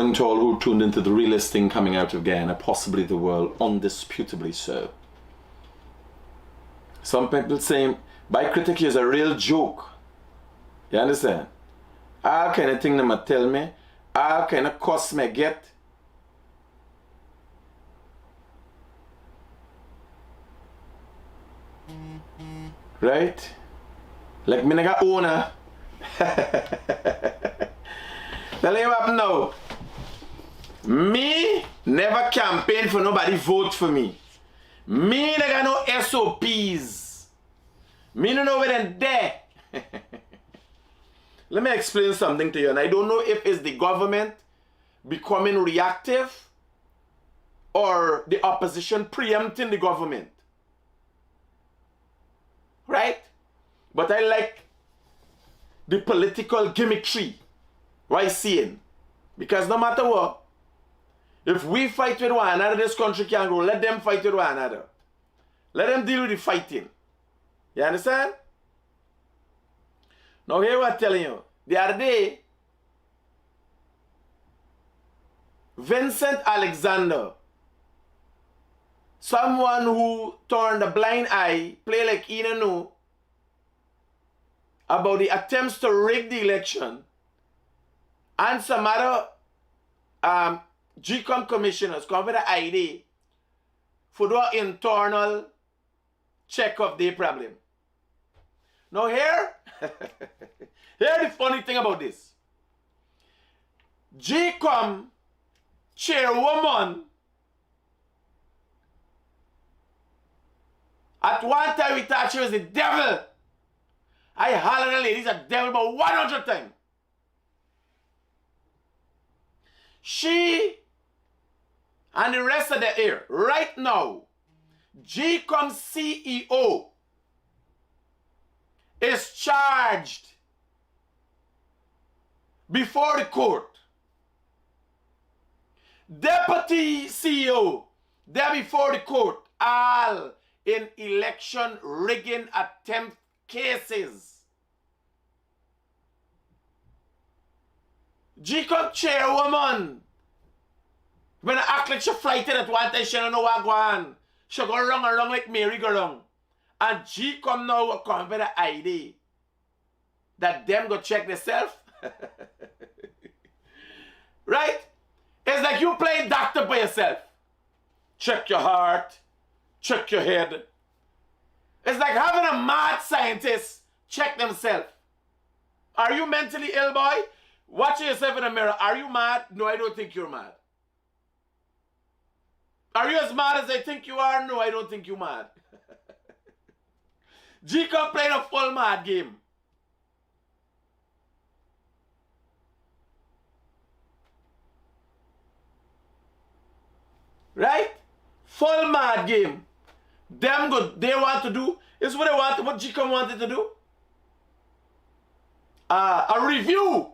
morning to all who tuned into the realest thing coming out of Guyana, possibly the world, undisputably so. Some people saying, by Critic is a real joke. You understand? All kind of thing them tell me, all kind of costs me get. Right? Like me nigga owner. Tell you what now. Me never campaign for nobody vote for me. Me nigga no SOPs. Me no know where them there. Let me explain something to you, and I don't know if it's the government becoming reactive or the opposition preempting the government. Right? But I like the political gimmickry. Why seeing? Because no matter what, if we fight with one another, this country can't grow. Let them fight with one another. Let them deal with the fighting. You understand? Now here what I'm telling you. The other day, Vincent Alexander, someone who turned a blind eye, play like he don't know about the attempts to rig the election, and some other GCOM commissioners come with an idea for the internal check of the problem. Now here, here's the funny thing about this. GCOM chairwoman at one time we thought she was the devil. I hollered at the ladies a devil about 100 times. She and the rest of the air, right now, GCOM CEO is charged before the court. Deputy CEO, they're before the court, all in election rigging attempt cases. GCOM chairwoman, when I act like she flighted at one time, she don't know what going on. She go wrong like Mary go wrong. And GCOM now will come with the idea that them go check themselves. Right? It's like you playing doctor by yourself. Check your heart, check your head. It's like having a mad scientist check themselves. Are you mentally ill, boy? Watch yourself in the mirror. Are you mad? No, I don't think you're mad. Are you as mad as I think you are? No, I don't think you're mad. GCOM playing a full mad game. Right? Full mad game. Them good. They want to do is what they want. What GCOM wanted to do. A review.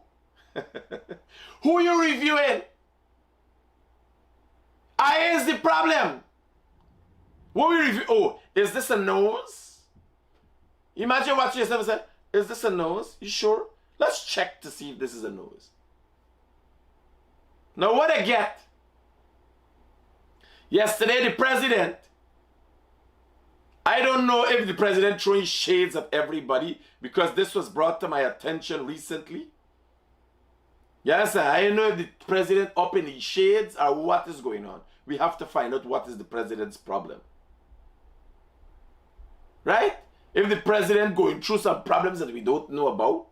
Who you reviewing? I is the problem. What we review? Oh, is this a nose? Imagine watching yourself and say, is this a nose? You sure? Let's check to see if this is a nose. Now what I get? Yesterday the president, I don't know if the president throwing shades at everybody because this was brought to my attention recently. Yes, I don't know if the president up in the shades or what is going on. We have to find out what is the president's problem. Right? If the president going through some problems that we don't know about.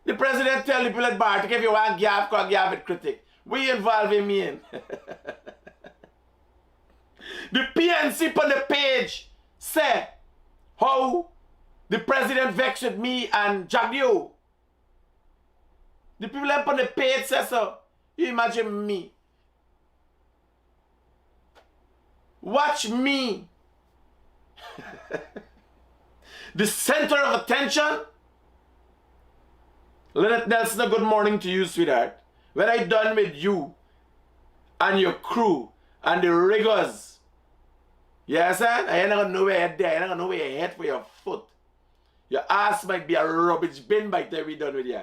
The president tell the people at Bartik, if you want gab, come gab at Critic. We involving me in. The PNC on the page say how the president vexed with me and Jagdio. The people up on the page say so. You imagine me. Watch me. The center of attention. Lynette Nelson, a good morning to you, sweetheart. When I done with you and your crew and the riggers, yes, son? I ain't gonna know where you're there. I ain't gonna know where your head for your foot. Your ass might be a rubbish bin by the time we done with you.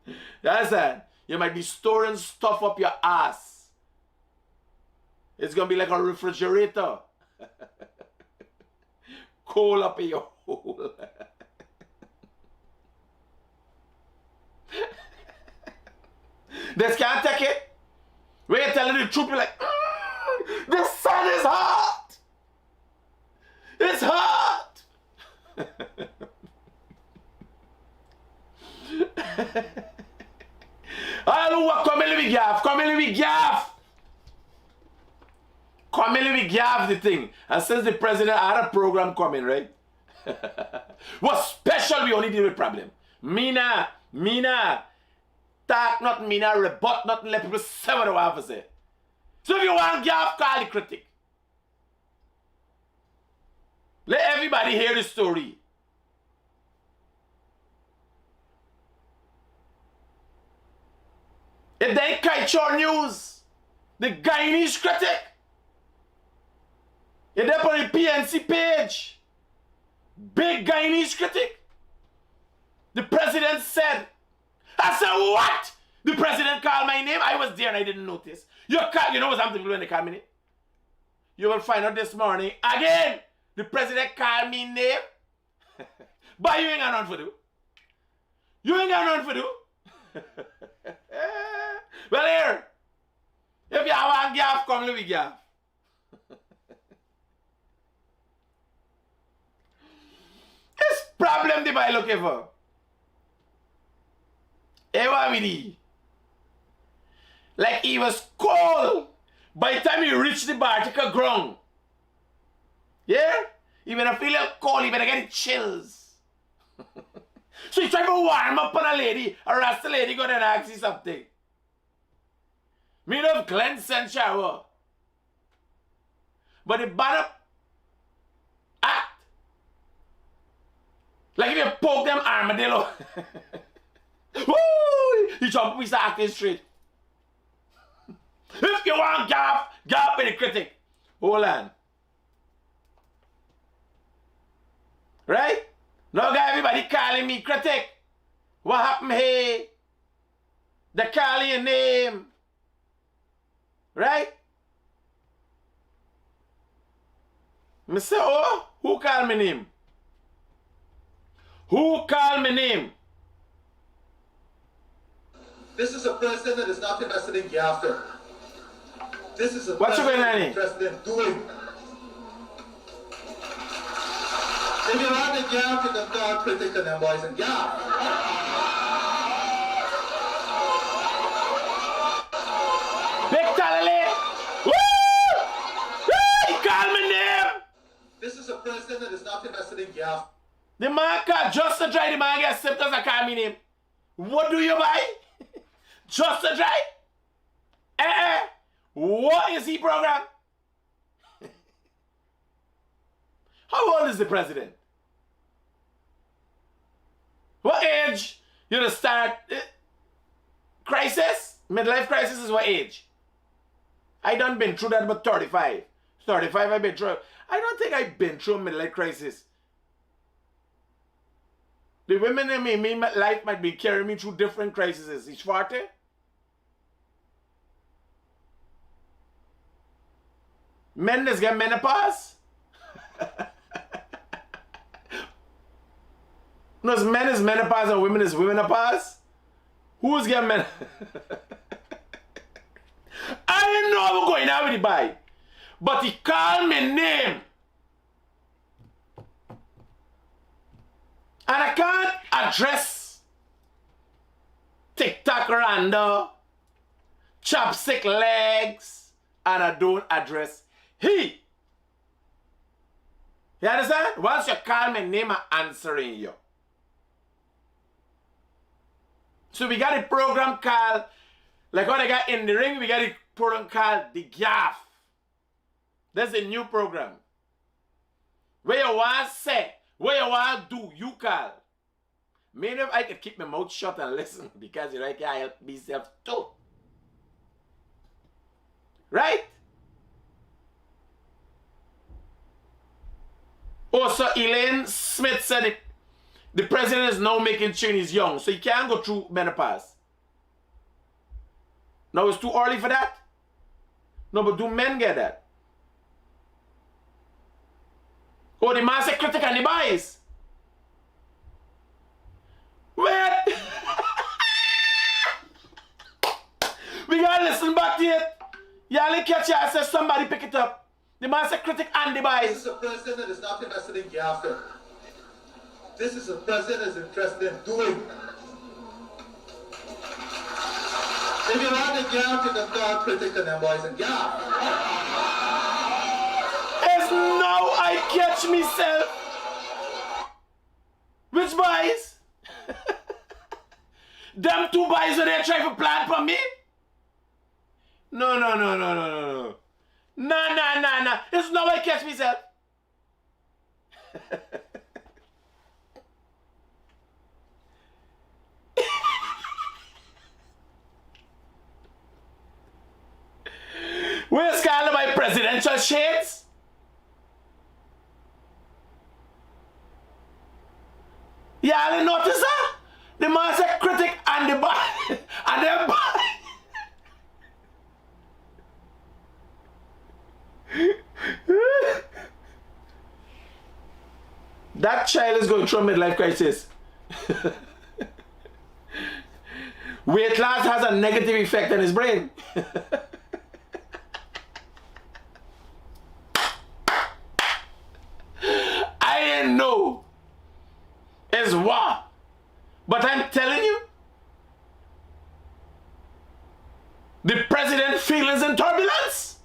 You understand? You might be storing stuff up your ass. It's going to be like a refrigerator. Coal up in your hole. This can't take it. When you're telling the truth, you're like, the sun is hot. It's hot. I don't know what come in with gaff. Come in with gaff. Come in with gaff the thing. And since the president had a program coming, right? What's special, we only deal with problem. Mina, talk not Mina, rebut nothing, let people say what they want to say. So if you want gaff, call the critic. Let everybody hear the story. If they catch your news, the Guyanese Critic, if they're on the PNC page, big Guyanese Critic, the president said, I said, what? The president called my name? I was there and I didn't notice. You know what's happening when they call me name? You will find out this morning, again, the president called me name. But you ain't got nothing to do. You ain't got nothing to do. Well, here, if you want gaff, come live with gaff. This problem the boy looking for. Everybody. Like he was cold by the time he reached the Bartica ground. Yeah? He better feel cold, he better get chills. So he tried to warm up on a lady, or ask the lady go and ask you something. Me love cleanse and shower. But the bad act. Like if you poke them armadillo. Woo! He jump, we start acting straight. If you want gaff in the critic. Hold on. Right? Now got everybody calling me critic. What happened here? They calling your name. Right? Me say, oh, who called me name? Who called me name? This is a president that is not invested in Gaffer. This is a what president interested in doing. If you want the Gaff, you can call Critic and them boys and Gaff. Big Talale! Woo! He called me name! This is a president that is not invested in Gaff. The man called just to try, the man get symptoms and call me name. What do you buy? Just to try? What is he program? How old is the president? What age you to start crisis? Midlife crisis is what age? I done been through that but 35. 35 I've been through. I don't think I've been through a midlife crisis. The women in me life might be carrying me through different crises. Is 40? Men just get menopause? No, men is menopause and women is womenopause? Who's getting menopause? I didn't know I was going out with the boy. But he called me name. And I can't address TikTok rando, chopstick legs, and I don't address he. You understand? Once you call me name, I'm answering you. So we got a program called, like what I got in the ring, we got a program called The Gaff. That's a new program. Where you want to say, where you want to do, you call. Maybe if I could keep my mouth shut and listen, because you know, I can help myself too. Right? Also, Elaine Smith said it. The president is now making sure he's young, so he can't go through menopause. Now it's too early for that? No, but do men get that? Oh, the man say critic and the bias. Wait! We gotta listen back to it. Y'all catch it and say somebody pick it up. The man say critic and the bias. This is a president that is not interested in Gaffer. This is a president that is interested in doing. If you want the Gaff, you can call critic and them boys and Gaff. It's now I catch myself. Which boys? Them two boys are they trying to plan for me? No. No. It's now I catch myself. Where's Carla my presidential shades? Y'all notice that? The man said critic and the boy and the boy. That child is going through a midlife crisis. Weight loss has a negative effect on his brain. I didn't know is what, but I'm telling you, the president feelings in turbulence.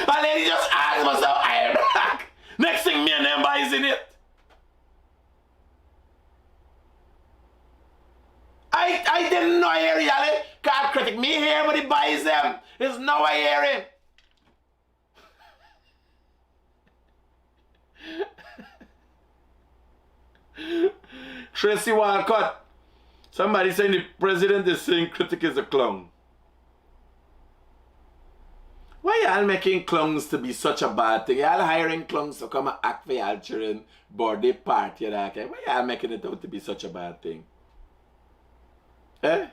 And then he just asked myself, I am back. Next thing me and them boys in it. I didn't know I hear y'all. Can't critic me here, but he buys them. It's now I hear him. Tracy Walcott. Somebody saying the president is saying critic is a clown. Why y'all making clowns to be such a bad thing? Y'all hiring clowns to come and act for y'all children birthday party and that. Why y'all making it out to be such a bad thing? Eh?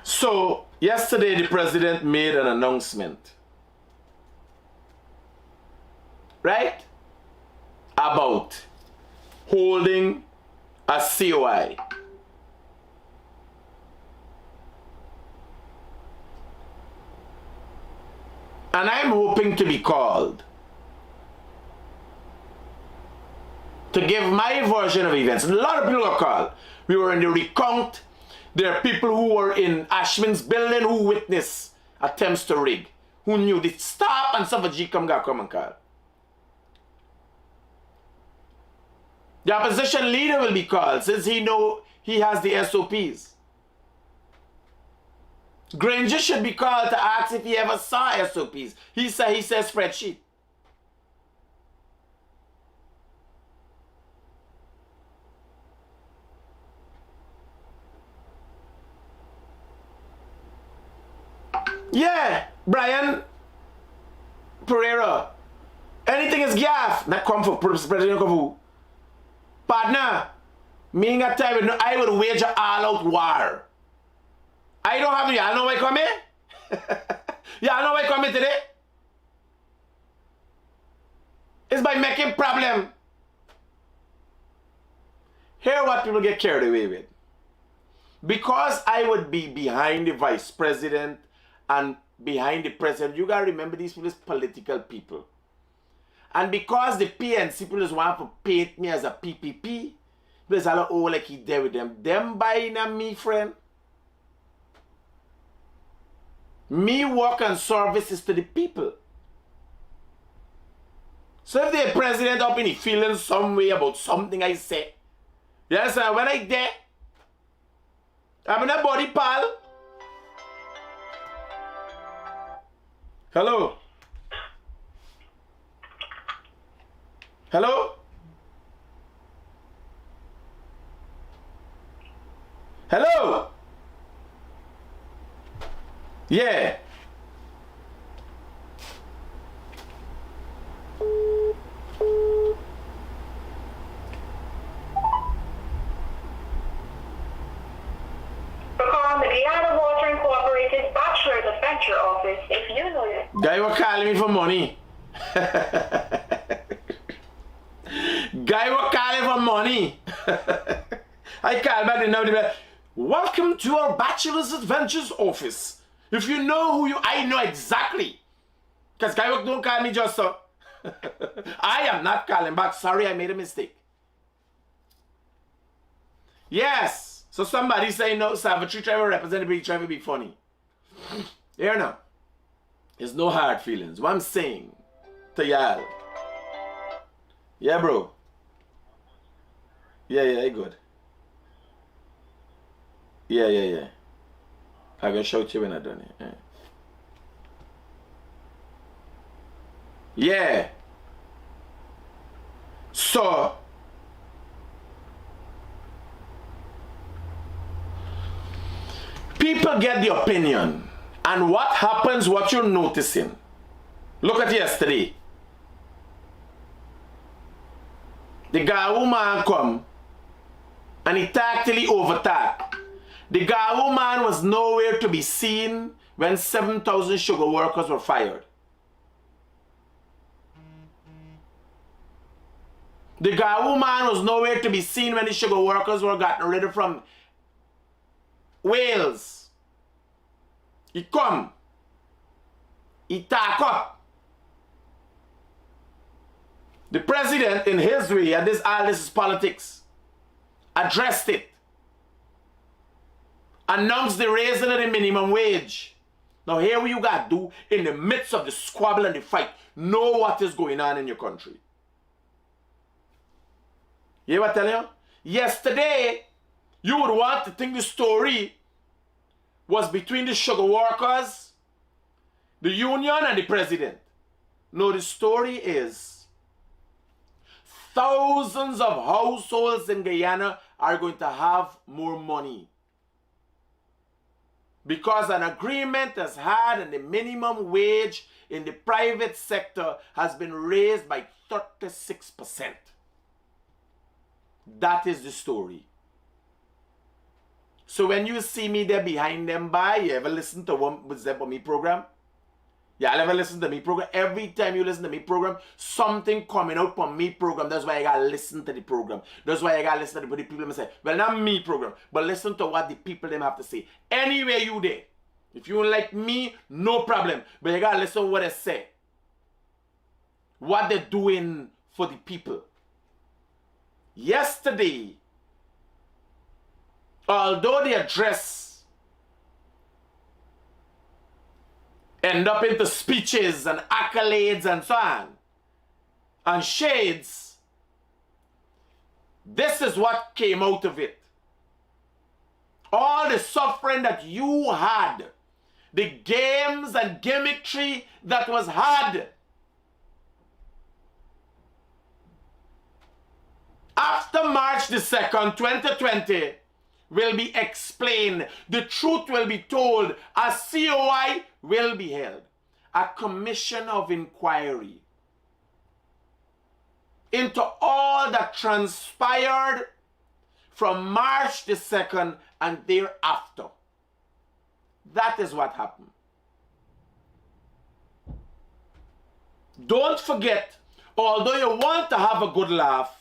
So, yesterday the president made an announcement. Right? About holding a COI. And I'm hoping to be called to give my version of events. A lot of people are called. We were in the recount. There are people who were in Ashman's building who witnessed attempts to rig, who knew the stop and some of G come and call. The opposition leader will be called since he know he has the SOPs. Granger should be called to ask if he ever saw SOPs. He says spreadsheet. Yeah, Brian Pereira. Anything is gaff. Not come for President Kavu. Partner, me in a time I would wage an all-out war. I don't have y'all know why I come here? Y'all know why I come here today? It's by making problem. Hear what people get carried away with. Because I would be behind the vice president and behind the president, you gotta remember these people is political people. And because the PNC people just want to paint me as a PPP, there's a lot of like he there with them. Them buying a me friend. Me work and services to the people. So if the president up in the feeling some way about something I say, you understand? When I there, I'm in a body pal. Hello? Hello? Hello? Yeah. Guy was calling me for money. Guy was calling for money. I called back and now they're like, welcome to our Bachelor's Adventures office. If you know who you, I know exactly. Because Guy don't call me just so. I am not calling back. Sorry, I made a mistake. Yes. So somebody say no, Savitri trying to represent me, trying to be funny. Here now. There's no hard feelings. What I'm saying to y'all. Yeah, bro. Yeah, good. Yeah. I'm gonna shout you when I'm done it. Yeah. So people get the opinion, and what happens, what you're noticing. Look at yesterday. The guy woman come and he tactily overtacked. The guy woman was nowhere to be seen when 7,000 sugar workers were fired. The guy woman was nowhere to be seen when the sugar workers were gotten rid of from Wales. He come. He tack up. The president, in his way, and all this is politics, addressed it. Announced the raising of the minimum wage. Now here what you got to do in the midst of the squabble and the fight, know what is going on in your country. You hear what I'm telling you? Yesterday, you would want to think the story was between the sugar workers, the union, and the president. No, the story is thousands of households in Guyana are going to have more money. Because an agreement has had and the minimum wage in the private sector has been raised by 36%. That is the story. So when you see me there behind them by, you ever listen to one with them on me program? Y'all ever listen to me program? Every time you listen to me program, something coming out from me program. That's why I gotta listen to the program. That's why I gotta listen to the people them say, well, not me program, but listen to what the people them have to say. Anywhere you there. If you don't like me, no problem. But you gotta listen to what they say. What they're doing for the people. Yesterday, although the address end up into speeches and accolades and so on, and shades, this is what came out of it. All the suffering that you had, the games and gimmickry that was had. After March the 2nd, 2020, will be explained. The truth will be told. A COI will be held. A commission of inquiry into all that transpired from March the 2nd and thereafter. That is what happened. Don't forget, although you want to have a good laugh,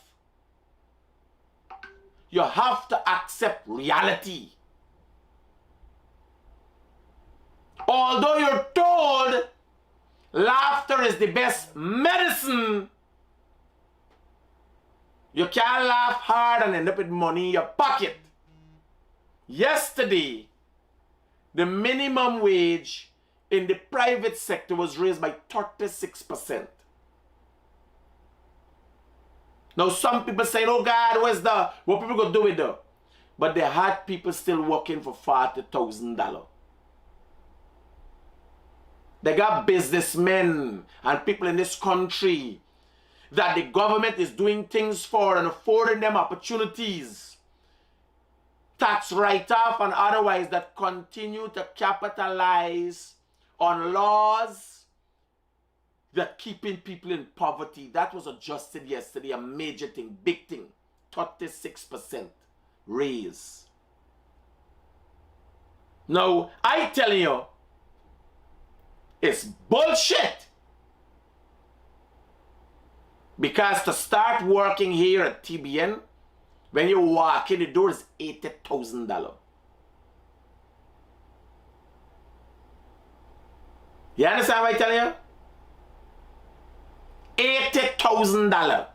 you have to accept reality. Although you're told laughter is the best medicine, you can't laugh hard and end up with money in your pocket. Yesterday, the minimum wage in the private sector was raised by 36%. Now some people say, oh God, what people gonna do with that? But they had people still working for $40,000. They got businessmen and people in this country that the government is doing things for and affording them opportunities, tax write-off and otherwise, that continue to capitalize on laws that keeping people in poverty. That was adjusted yesterday, a major thing, big thing, 36% raise. Now, I tell you, is bullshit. Because to start working here at TBN, when you walk in the door, is $80,000. You understand what I tell you? $80,000.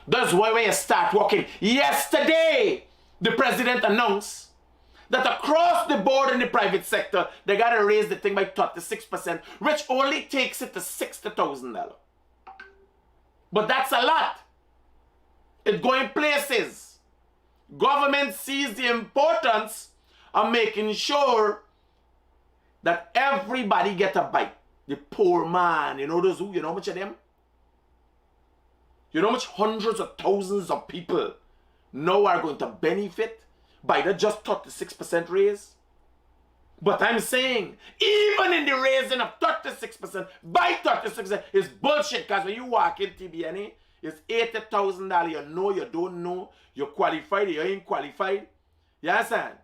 That's why when you start working. Yesterday, the president announced that across the board in the private sector, they got to raise the thing by 36%, which only takes it to $60,000. But that's a lot. It's going places. Government sees the importance of making sure that everybody get a bite. The poor man, you know those who, you know how much of them? You know how much hundreds of thousands of people now are going to benefit by the just 36% raise? But I'm saying, even in the raising of 36%, by 36% is bullshit, because when you walk in TBNA, it's $80,000. You know, you don't know, you're qualified, you ain't qualified. You understand?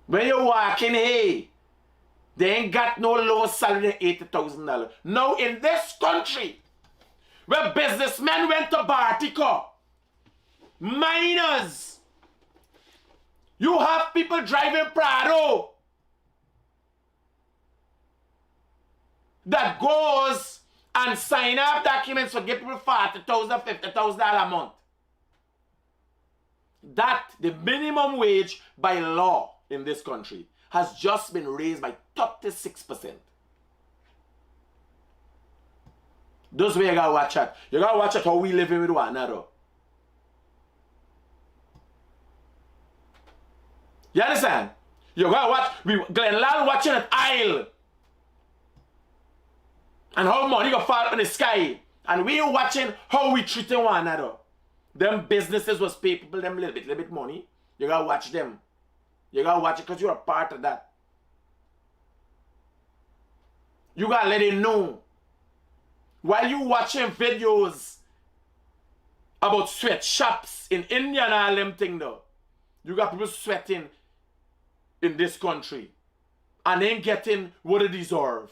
When you walk in, hey, they ain't got no lower salary than $80,000. Now in this country, where businessmen went to Bartica, miners, you have people driving Prado that goes and sign up documents for give people $40,000, $50,000 a month. That the minimum wage by law in this country has just been raised by 36%. Those way you gotta watch it. You gotta watch it how we living with one another. You understand? You gotta watch. Glenlal watching at aisle. And how money go fall in the sky. And we watching how we treating one another. Them businesses was pay people them little bit money. You gotta watch them. You gotta watch it because you're a part of that. You gotta let it know. While you watching videos about sweatshops in India and all them things though, you got people sweating in this country and ain't getting what they deserve.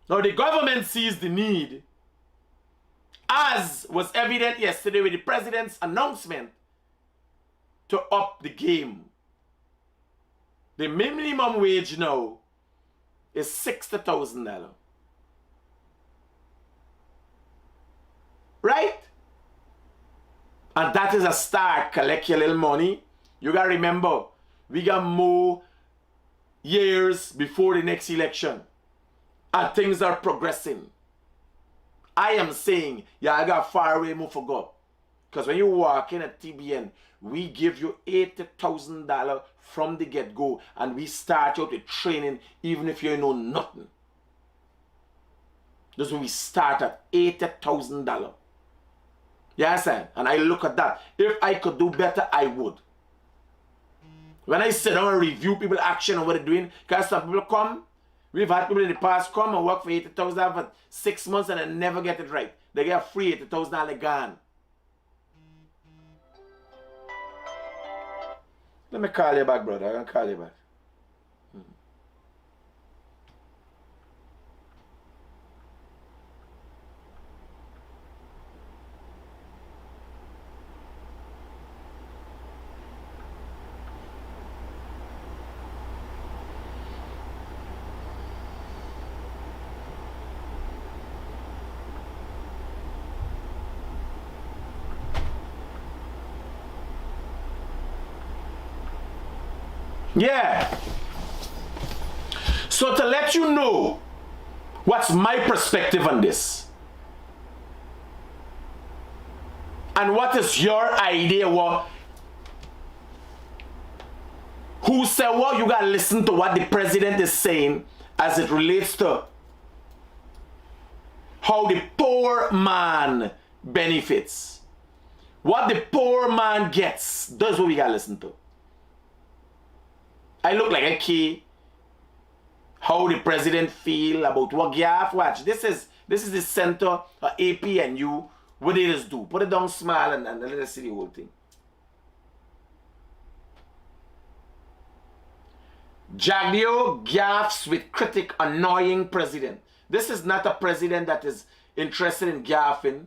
Now the government sees the need, as was evident yesterday with the president's announcement, to up the game. The minimum wage now is $60,000. Right? And that is a start. Collect your little money. You gotta remember, we got more years before the next election. And things are progressing. I am saying, y'all got far away move for go. Because when you walk in at TBN, we give you $80,000 from the get-go, and we start you out with training even if you know nothing. That's when we start at $80,000. You understand? And I look at that. If I could do better, I would. When I sit down and review people's action and what they're doing, because some people come, we've had people in the past come and work for $80,000 for 6 months and they never get it right. They get free $80,000 gone. Let me call you back, brother. I'm gonna call you back. Yeah. So to let you know what's my perspective on this, and what is your idea, who said what, you gotta listen to what the president is saying as it relates to how the poor man benefits. What the poor man gets, that's what we gotta listen to. I look like a key. How the president feel about what you have watch. This is the center of APNU What they just do? Put it down small and let us see the whole thing. Jagdeo gaffes with Critic annoying president. This is not a president that is interested in gaffing.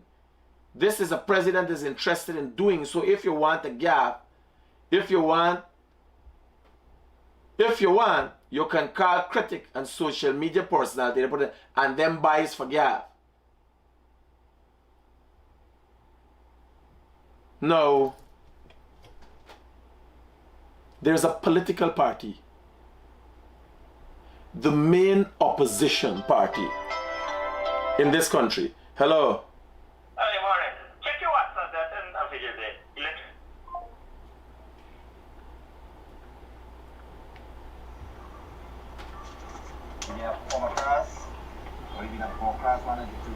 This is a president that is interested in doing. So if you want a gaff, if you want, you can call Critic and social media personality and then buys for gaff. No. There's a political party. The main opposition party in this country. Hello. Hey, morning. Check your WhatsApp that and a video there. Yeah, former class, or even a former class manager too.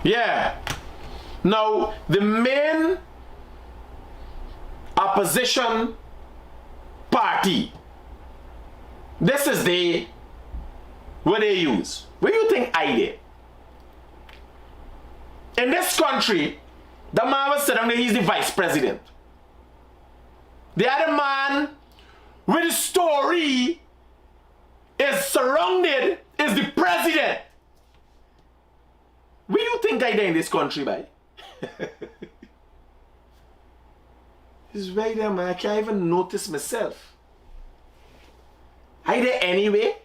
Yeah. Now, the main opposition party, this is the what they use. What do you think I did? In this country, the man was sitting there, he's the vice president. The other man with the story is surrounded is the president. What do you think I did in this country, by? It's right there, man. I can't even notice myself. I there anyway?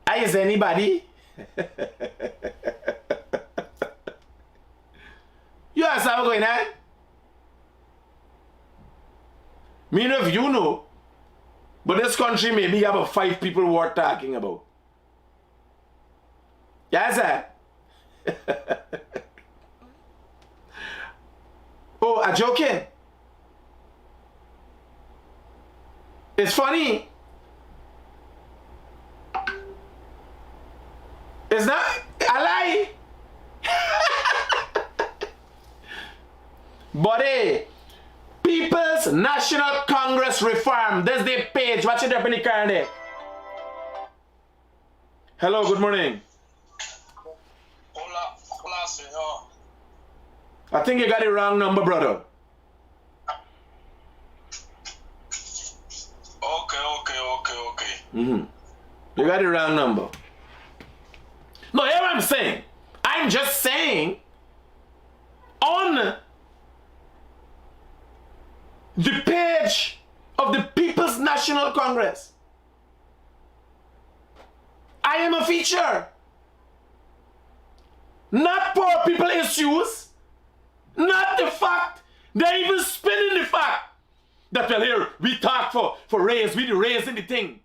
I is anybody? You ask how going on? Me know if you know, but this country maybe have about 5 people worth talking about. Yes, sir. Oh, I'm joking. It's funny. It's not a lie. But hey, People's National Congress Reform. There's the page. Watch it up in the car there. Hello, good morning. Hola, senor. I think you got the wrong number, brother. Okay. You got the wrong number. No, hear what I'm saying. I'm just saying on the page of the People's National Congress, I am a feature. Not poor people issues. Not the fact. They're even spinning the fact that, well, here we talk for raise, we raising the thing.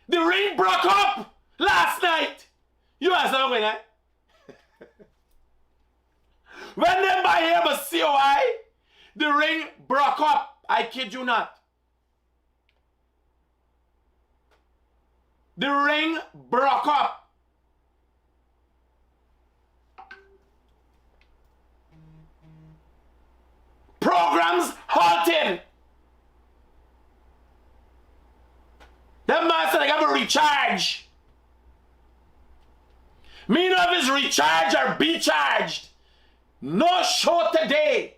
The ring broke up last night. You ask how going on? When them by here but COI, the ring broke up. I kid you not. The ring broke up. Programs halted. That man said I got to recharge. Me know if it's recharge or be charged. No show today.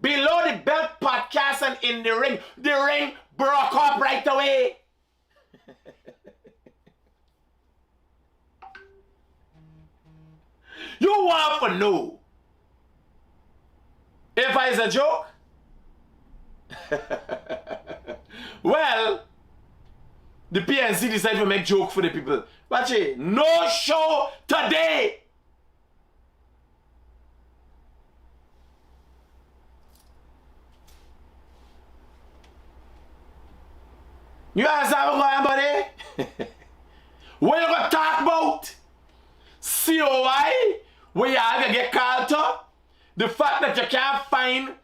Below the Belt podcast and in the ring broke up right away. You want to know if it's a joke? Well, the PNC decided to make joke for the people. Watch it. No show today. You ask how I'm going, buddy? What you gonna talk about? COI? Where you gonna get called to? The fact that you can't find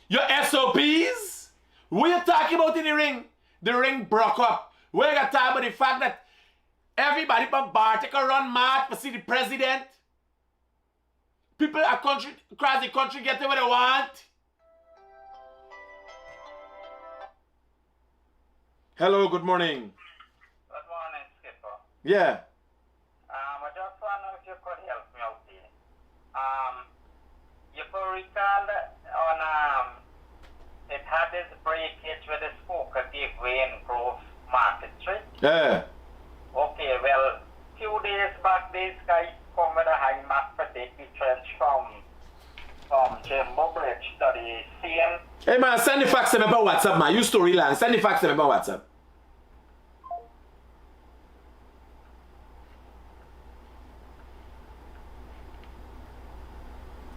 your SOPs? What you talking about in the ring? The ring broke up. Where you gonna talk about the fact that Everybody from bar take a run mad to see the president. People across the country get what they want. Hello, good morning. Good morning, Skipper. Yeah. I just wonder if you could help me out here. You could recall on it had this breakage with the smoker gave way in Grove Market Street. Yeah. Okay, well, few days back, these guys come with a high mark for the trench from Jimbo Bridge to the CM. Hey man, send the fax to me about WhatsApp, man. You storyline. Send the fax to me about WhatsApp.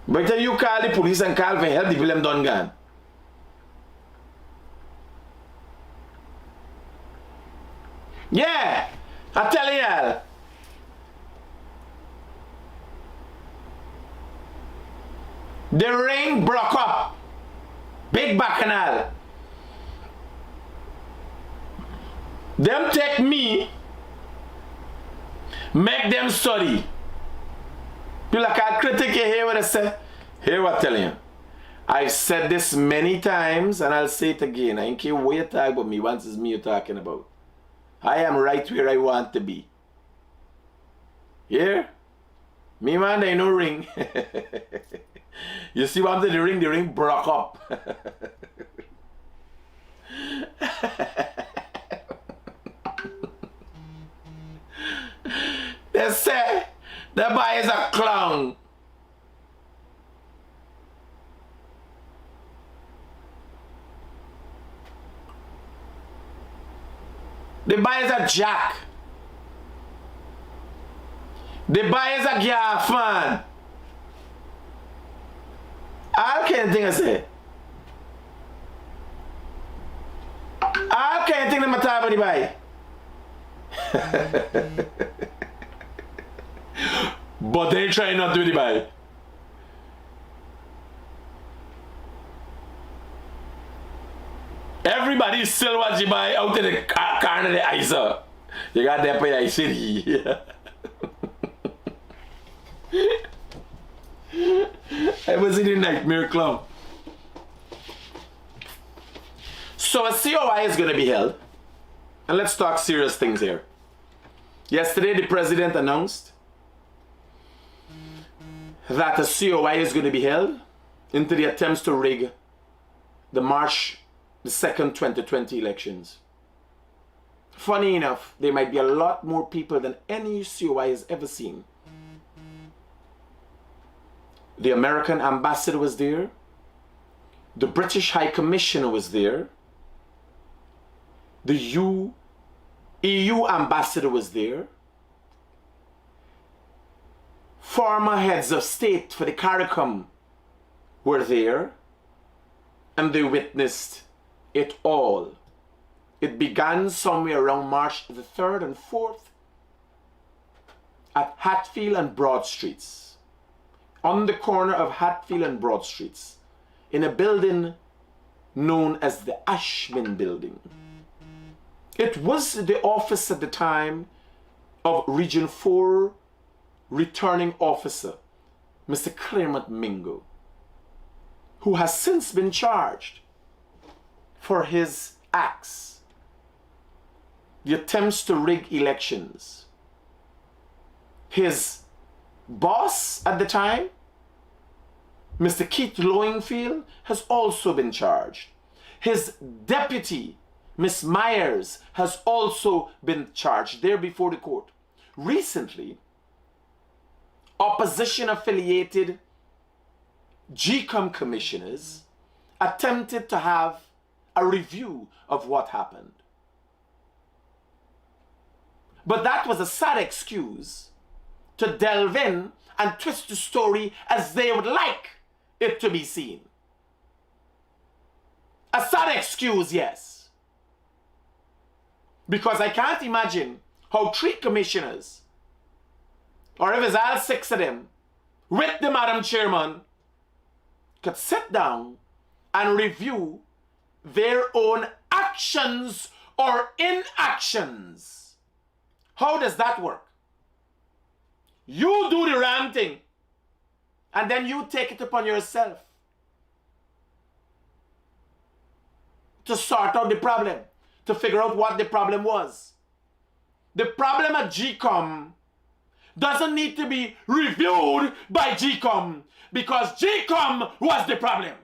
But then you call the police and call for help, the people them done gone. Yeah, I tell you. The ring broke up. Big bacchanal. Them take me, make them study. You like a critic, you hear what I say? Hear what I'm telling you. I've said this many times and I'll say it again. I don't care what you talk about me once it's me you're talking about. I am right where I want to be. Yeah? Me man, there ain't no ring. You see what I'm saying? The ring broke up. They say the boy is a clown. The boy is a jack. The boy is a gaffan. I can't think I say. I can't think of my time about the boy. But they try not to do the boy. Everybody still watching by out in the corner of the ice. You got that by ice city. I was in a nightmare club. So a COI is going to be held. And let's talk serious things here. Yesterday the president announced that a COI is going to be held into the attempts to rig the March the 2nd, 2020 elections. Funny enough, there might be a lot more people than any COI has ever seen. The American ambassador was there. The British High Commissioner was there. The EU ambassador was there. Former heads of state for the CARICOM were there. And they witnessed it all. It began somewhere around March the 3rd and 4th at Hatfield and Broad Streets. On the corner of Hatfield and Broad Streets, in a building known as the Ashman Building. It was the office at the time of Region 4 returning officer, Mr. Clement Mingo, who has since been charged for his acts, the attempts to rig elections. His boss at the time, Mr. Keith Lowingfield, has also been charged. His deputy, Miss Myers, has also been charged there before the court. Recently, opposition-affiliated GCOM commissioners attempted to have a review of what happened. But that was a sad excuse to delve in and twist the story as they would like it to be seen. A sad excuse, yes. Because I can't imagine how 3 commissioners, or if it's all 6 of them, with the Madam Chairman, could sit down and review their own actions or inactions. How does that work? You do the wrong thing, and then you take it upon yourself to sort out the problem, to figure out what the problem was. The problem at GCOM doesn't need to be reviewed by GCOM because GCOM was the problem.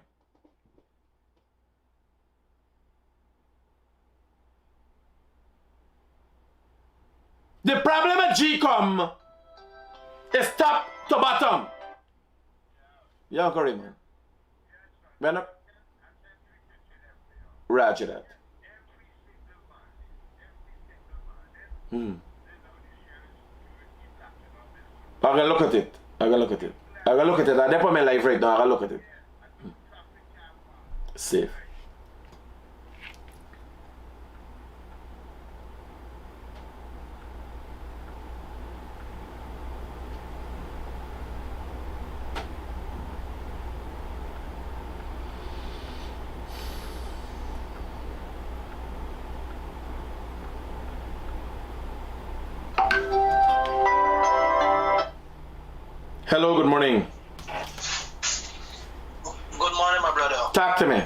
The problem at GCOM is top to bottom. Yeah, correct, man. We're not... Roger that. I'm gonna look at it. I'm gonna look at it. I'm gonna look at it. I'm my life right now. I'm gonna look at it. Safe. Hello, good morning. Good morning, my brother. Talk to me.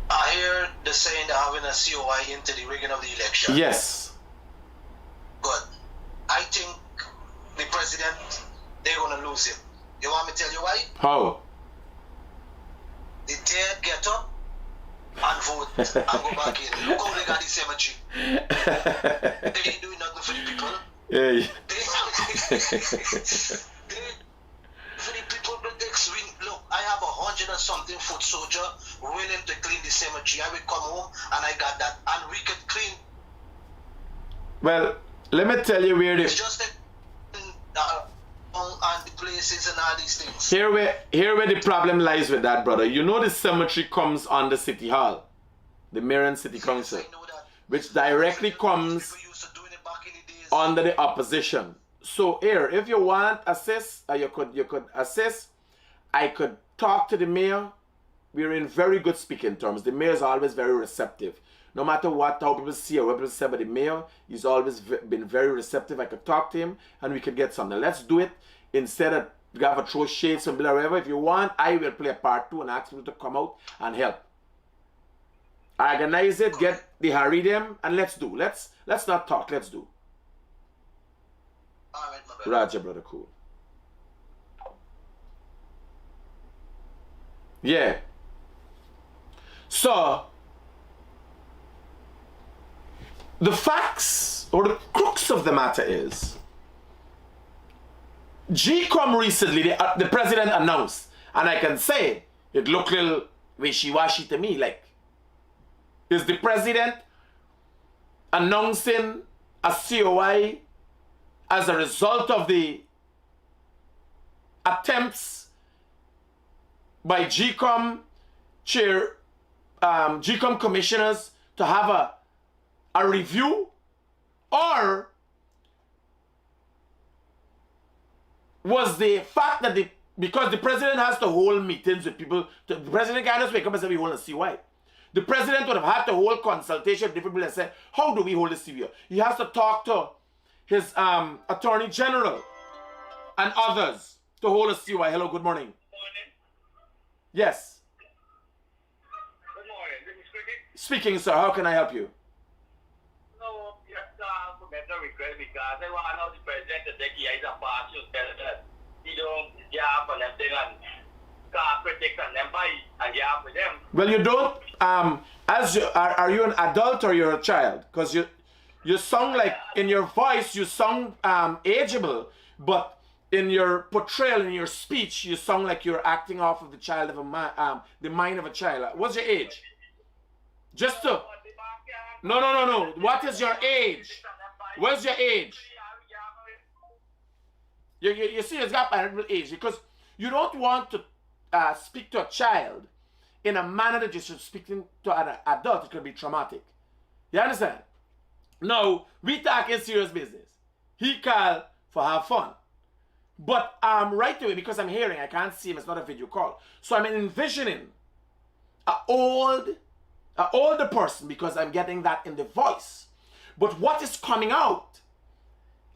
I hear the saying they're having a COI into the rigging of the election. Yes. Good. I think the president, they're going to lose him. You want me to tell you why? How? The dead get up and vote and go back in. Look how they got the cemetery. They ain't doing nothing for the people. Hey. For the people that they swing, look, I have 100 and something foot soldier willing to clean the cemetery. I will come home and I got that. And we can clean. Well, let me tell you where It's the just and the places and all these things. here where the problem lies with that, brother. You know the cemetery comes under City Hall, the mayor and city council, I know that. which directly comes People used to doing it back in the days. under the opposition. So here, if you want assist, you could assist. I could talk to the mayor. We're in very good speaking terms. The mayor is always very receptive. No matter how people see or what people say about the mayor, he's always been very receptive. I could talk to him and we could get something. Let's do it instead of you have to throw shades and blah, whatever. If you want, I will play a part 2 and ask people to come out and help. Organize it, get the Haredim, and let's do. Let's not talk, let's do. All right, my brother. Roger, brother, cool. Yeah. So, the facts or the crux of the matter is, GCOM recently, the president announced, and I can say, it looked a little wishy-washy to me, like, is the president announcing a COI as a result of the attempts by GCOM chair, GCOM commissioners to have a review, or was the fact that because the president has to hold meetings with people, the president can't just wake up and say we hold a COI. The president would have had to hold consultation with different people and say, how do we hold a COI? He has to talk to his attorney general and others to hold a COI. Hello, good morning. Morning. Yes. Good morning. This is Critic. Speaking, sir. How can I help you? No, just to make a request because I want to know the president to take his partial tell that he don't job and everything and car critics and them buy and job with them. Well, you don't. Are you an adult or you're a child? Because you sound like in your voice you sound ageable, but in your portrayal, in your speech, you sound like you're acting off of the mind of a child. What's your age? Just to. No. What is your age? What's your age? You see, it's got a age because you don't want to speak to a child in a manner that you should speak to an adult. It could be traumatic. You understand? No, we talking serious business. He called for have fun. But right away, because I'm hearing, I can't see him, it's not a video call. So I'm envisioning an older person, because I'm getting that in the voice, But what is coming out,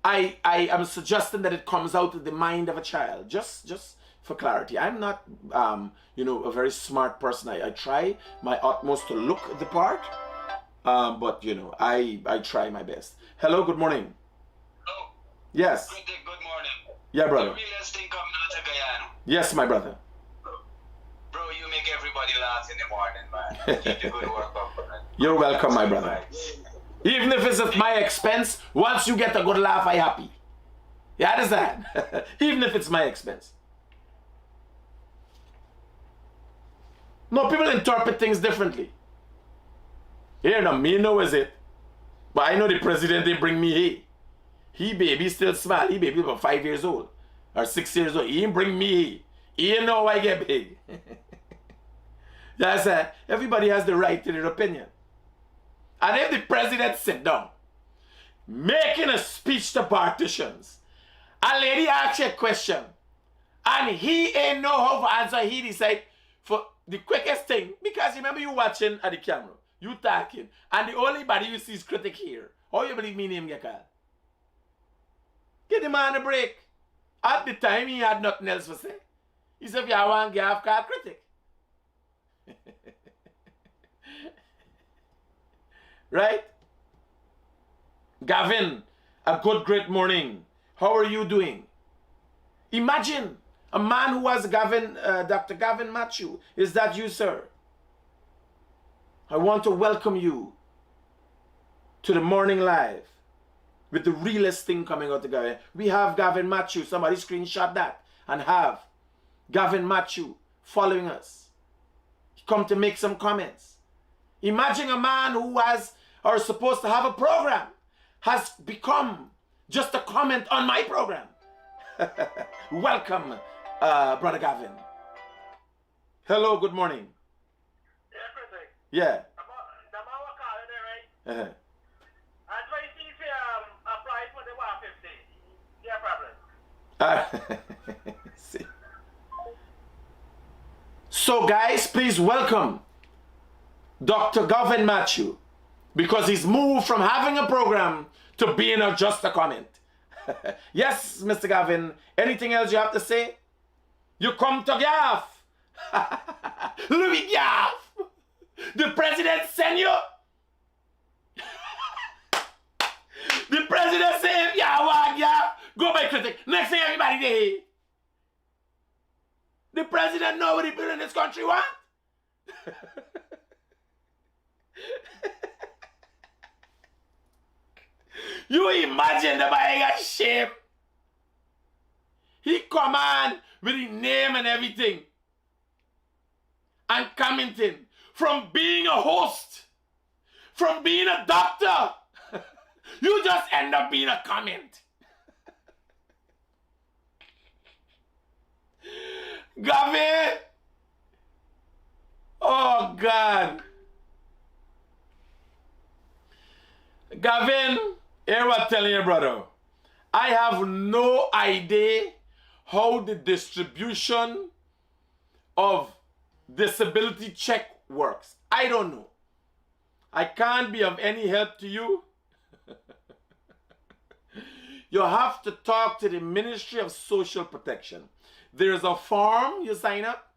I am suggesting that it comes out of the mind of a child. Just for clarity. I'm not, a very smart person. I try my utmost to look the part. But, I try my best. Hello, good morning. Hello. Yes. Critic, good morning. Yeah, brother. The realest thing coming out of Guyana. Yes, my brother. Bro, you make everybody laugh in the morning, man. Keep the good work up, man. You're welcome, my brother. Even if it's at my expense, once you get a good laugh, I happy. You understand? Even if it's my expense. No, people interpret things differently. Here now, me know is it. But I know the president, they bring me here. He baby still small. He baby about 5 years old. Or 6 years old. He ain't bring me here. He know I get big. That's it. Everybody has the right to their opinion. And if the president sit down, making a speech to partitions, a lady asks you a question, and he ain't know how to answer, he decide for the quickest thing, because remember you watching at the camera, you talking, and the only body you see is Critic here. How you believe me name get called? Give the man a break. At the time, he had nothing else to say. He said, if you want to give, call Critic. Right? Gavin, a good, great morning. How are you doing? Imagine a man who was Dr. Gavin Matthew. Is that you, sir? I want to welcome you to the morning live with the realest thing coming out of Gavin. We have Gavin Matthew. Somebody screenshot that and have Gavin Matthew following us. He come to make some comments. Imagine a man who was or supposed to have a program has become just a comment on my program. Welcome, Brother Gavin. Hello, good morning. Yeah, Critic. Yeah. The man was calling there, right? Uh-huh. And when you see if you apply for the 150, yeah, problem. See. So guys, please welcome Dr. Gavin Matthew, because he's moved from having a program to being just a comment. Yes, Mr. Gavin, anything else you have to say? You come to Gaff. Louis Gaff. The president send you. The president say, yeah, go by Critic. Next thing everybody there. The president know what the people in this country want. You imagine the guy got shame. He come on with his name and everything. And commenting. From being a host. From being a doctor. You just end up being a comment. Gavin. Oh God. Gavin, here what I'm telling you, brother. I have no idea how the distribution of disability check works. I don't know. I can't be of any help to you. You have to talk to the Ministry of Social Protection. There's a form you sign up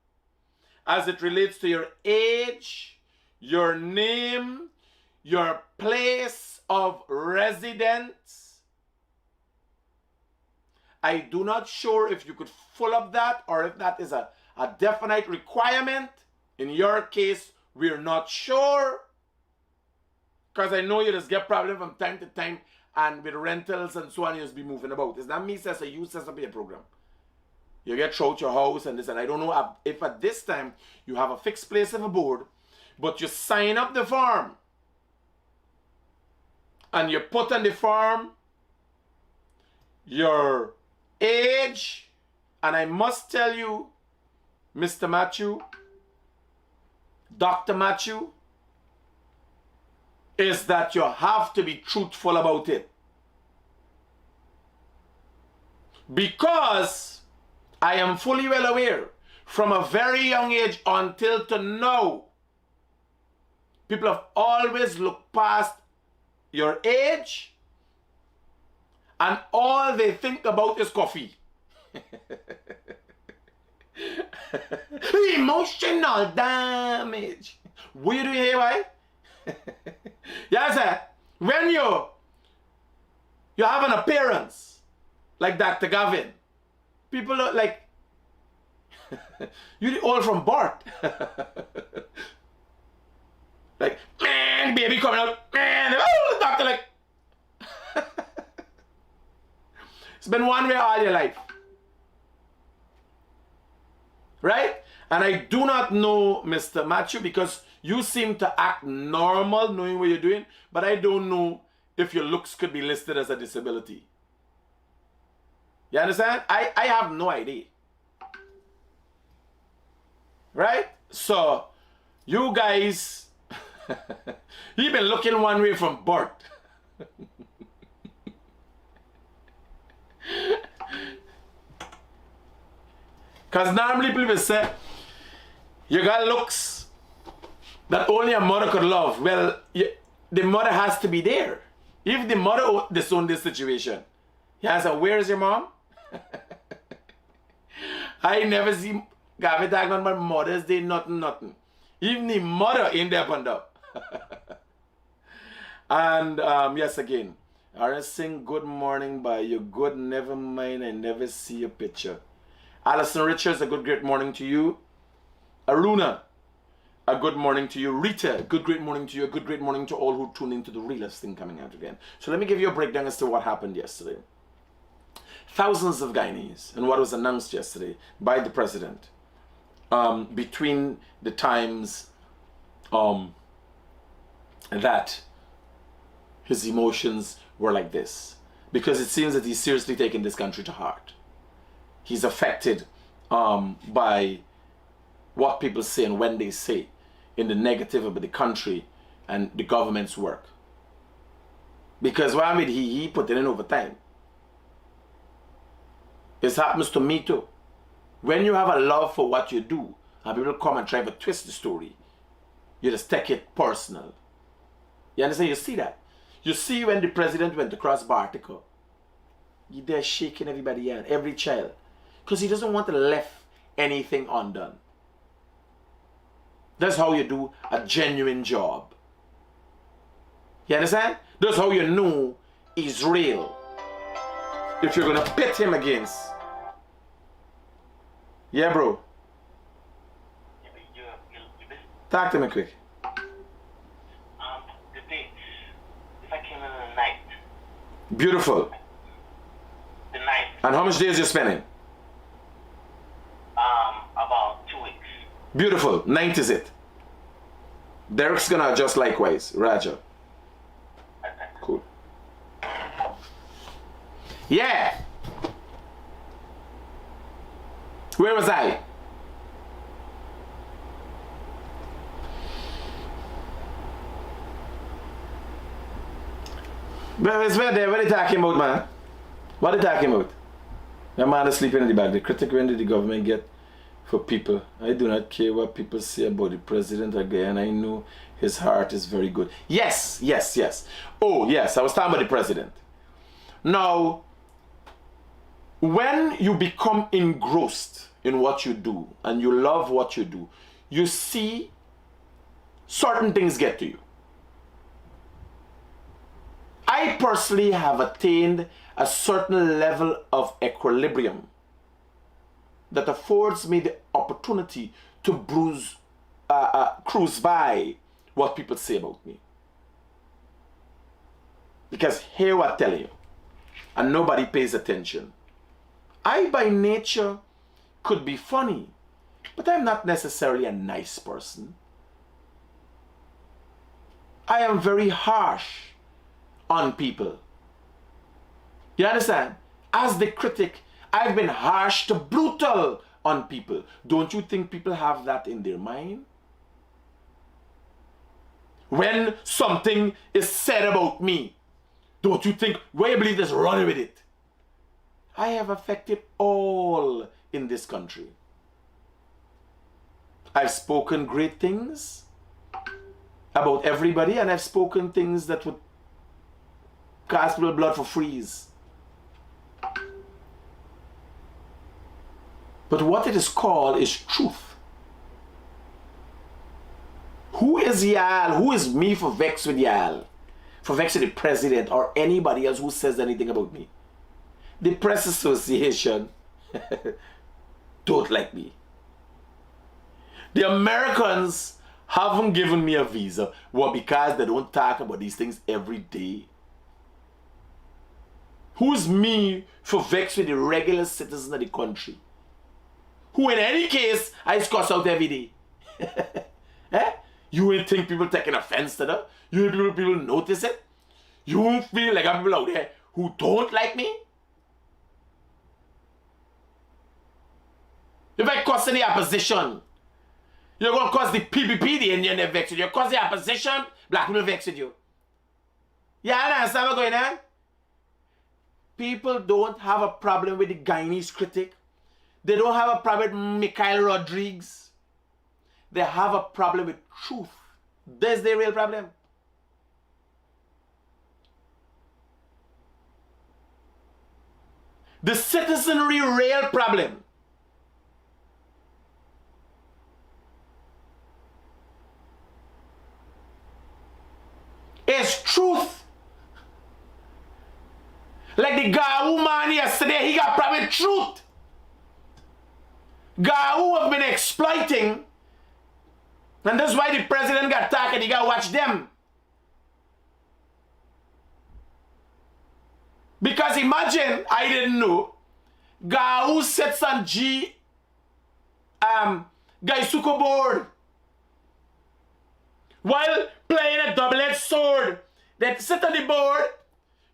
as it relates to your age, your name, your place of residence. I do not sure if you could fill up that or if that is a definite requirement. In your case, we're not sure. Because I know you just get problem from time to time, and with rentals and so on, you just be moving about. It's not me says a you says a be a program. You get through out your house and this, and I don't know if at this time you have a fixed place of a board, but you sign up the form. And you put on the form your age, and I must tell you, Mr. Matthew, Dr. Matthew, is that you have to be truthful about it. Because I am fully well aware, from a very young age until to now, people have always looked past your age, and all they think about is coffee. Emotional damage. What you doing here, why? Yes, sir. When you have an appearance like Dr. Gavin, people look like you all from birth. Like, man, baby coming out, man, oh, the doctor like. It's been one way all your life. Right? And I do not know Mr. Matthew because you seem to act normal knowing what you're doing, but I don't know if your looks could be listed as a disability. You understand? I have no idea. Right? So, you guys, you've been looking one way from birth. Because normally people say, you got looks that only a mother could love. Well, the mother has to be there. If the mother disowned this situation, he has a, where is your mom? I never see Gavin talking about Mother's Day, nothing. Even the mother ain't there up and up. And yes, again, I sing good morning by you. Good, never mind, I never see a picture. Alison Richards, a good great morning to you. Aruna, a good morning to you. Rita, good great morning to you. A good great morning to all who tune into the realest thing coming out again. So let me give you a breakdown as to what happened yesterday. Thousands of Guyanese, and what was announced yesterday by the president, between the times that his emotions were like this. Because it seems that he's seriously taking this country to heart. He's affected by what people say and when they say in the negative about the country and the government's work. Because what I mean, he put it in over time. This happens to me too. When you have a love for what you do, and people come and try to twist the story, you just take it personal. You understand? You see that? You see when the president went across Bartico, he's there shaking everybody hand, every child. Because he doesn't want to left anything undone. That's how you do a genuine job. You understand? That's how you know he's real. If you're going to pit him against. Yeah, bro. Talk to me quick. The thing, if I came in the night. Beautiful. The night. And how much days you spending? About 2 weeks. Beautiful. 9th is it. Derek's gonna adjust likewise. Roger. Cool. Yeah. Where was I? But it's where there. What are you talking about, man? What are you talking about? Your man is sleeping in the back. The critic, when did the government get for people? I do not care what people say about the president again. I know his heart is very good. Yes. Oh, yes, I was talking about the president. Now, when you become engrossed in what you do and you love what you do, you see certain things get to you. I personally have attained a certain level of equilibrium that affords me the opportunity to cruise by what people say about me. Because here I tell you, and nobody pays attention. I by nature could be funny, but I'm not necessarily a nice person. I am very harsh on people. You understand? As the critic, I've been harsh to brutal on people. Don't you think people have that in their mind? When something is said about me, don't you think, where you believe this, run with it? I have affected all in this country. I've spoken great things about everybody, and I've spoken things that would Cast people blood for freeze. But what it is called is truth. Who is y'all? Who is me for vex with y'all? For vex with the president or anybody else who says anything about me? The Press Association don't like me. The Americans haven't given me a visa. Well, because they don't talk about these things every day. Who's me for vex with the regular citizens of the country? Who in any case, I cuss out every day. Eh? You ain't think people taking offense to that? You ain't people notice it? You won't feel like people out there who don't like me? If I cuss any opposition, you're going to cause the PPP, the Indian, they vex with you. Cause the opposition, black people vex with you. Yeah, I understand what's going on? People don't have a problem with the Guyanese Critic. They don't have a problem with Mikhail Rodriguez. They have a problem with truth. That's the real problem. The citizenry real problem is truth. Like the Gaou man yesterday, he got problem with truth. Gaou have been exploiting, and that's why the president got attacked and he got to watch them. Because imagine, I didn't know, Gaou sits on Gaisuko board while playing a double-edged sword. They sit on the board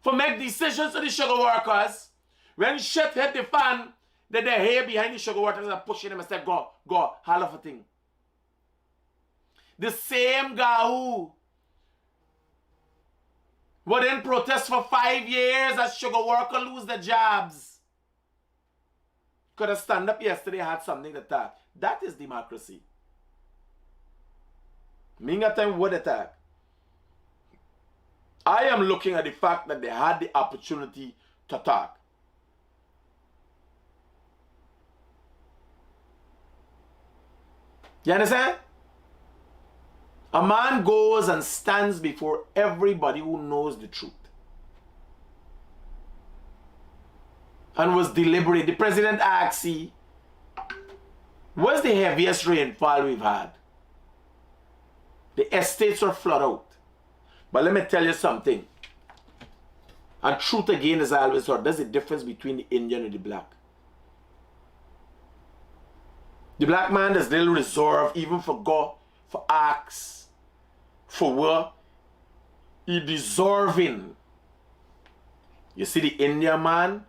for make decisions to the sugar workers. When shit hit the fan, then they hair behind the sugar workers and pushing them and say, go, holler for thing. The same Gaou would then protest for 5 years as sugar workers lose their jobs. Could have stand up yesterday, had something to talk. That is democracy. Minga time would attack. I am looking at the fact that they had the opportunity to talk. You understand? A man goes and stands before everybody who knows the truth. And was deliberate. The president asked, see, what's the heaviest rainfall we've had? The estates are flooded out. But let me tell you something. And truth again is always heard. There's a difference between the Indian and the black. The black man is little reserved even for God, for acts, for what he deserving. You see the Indian man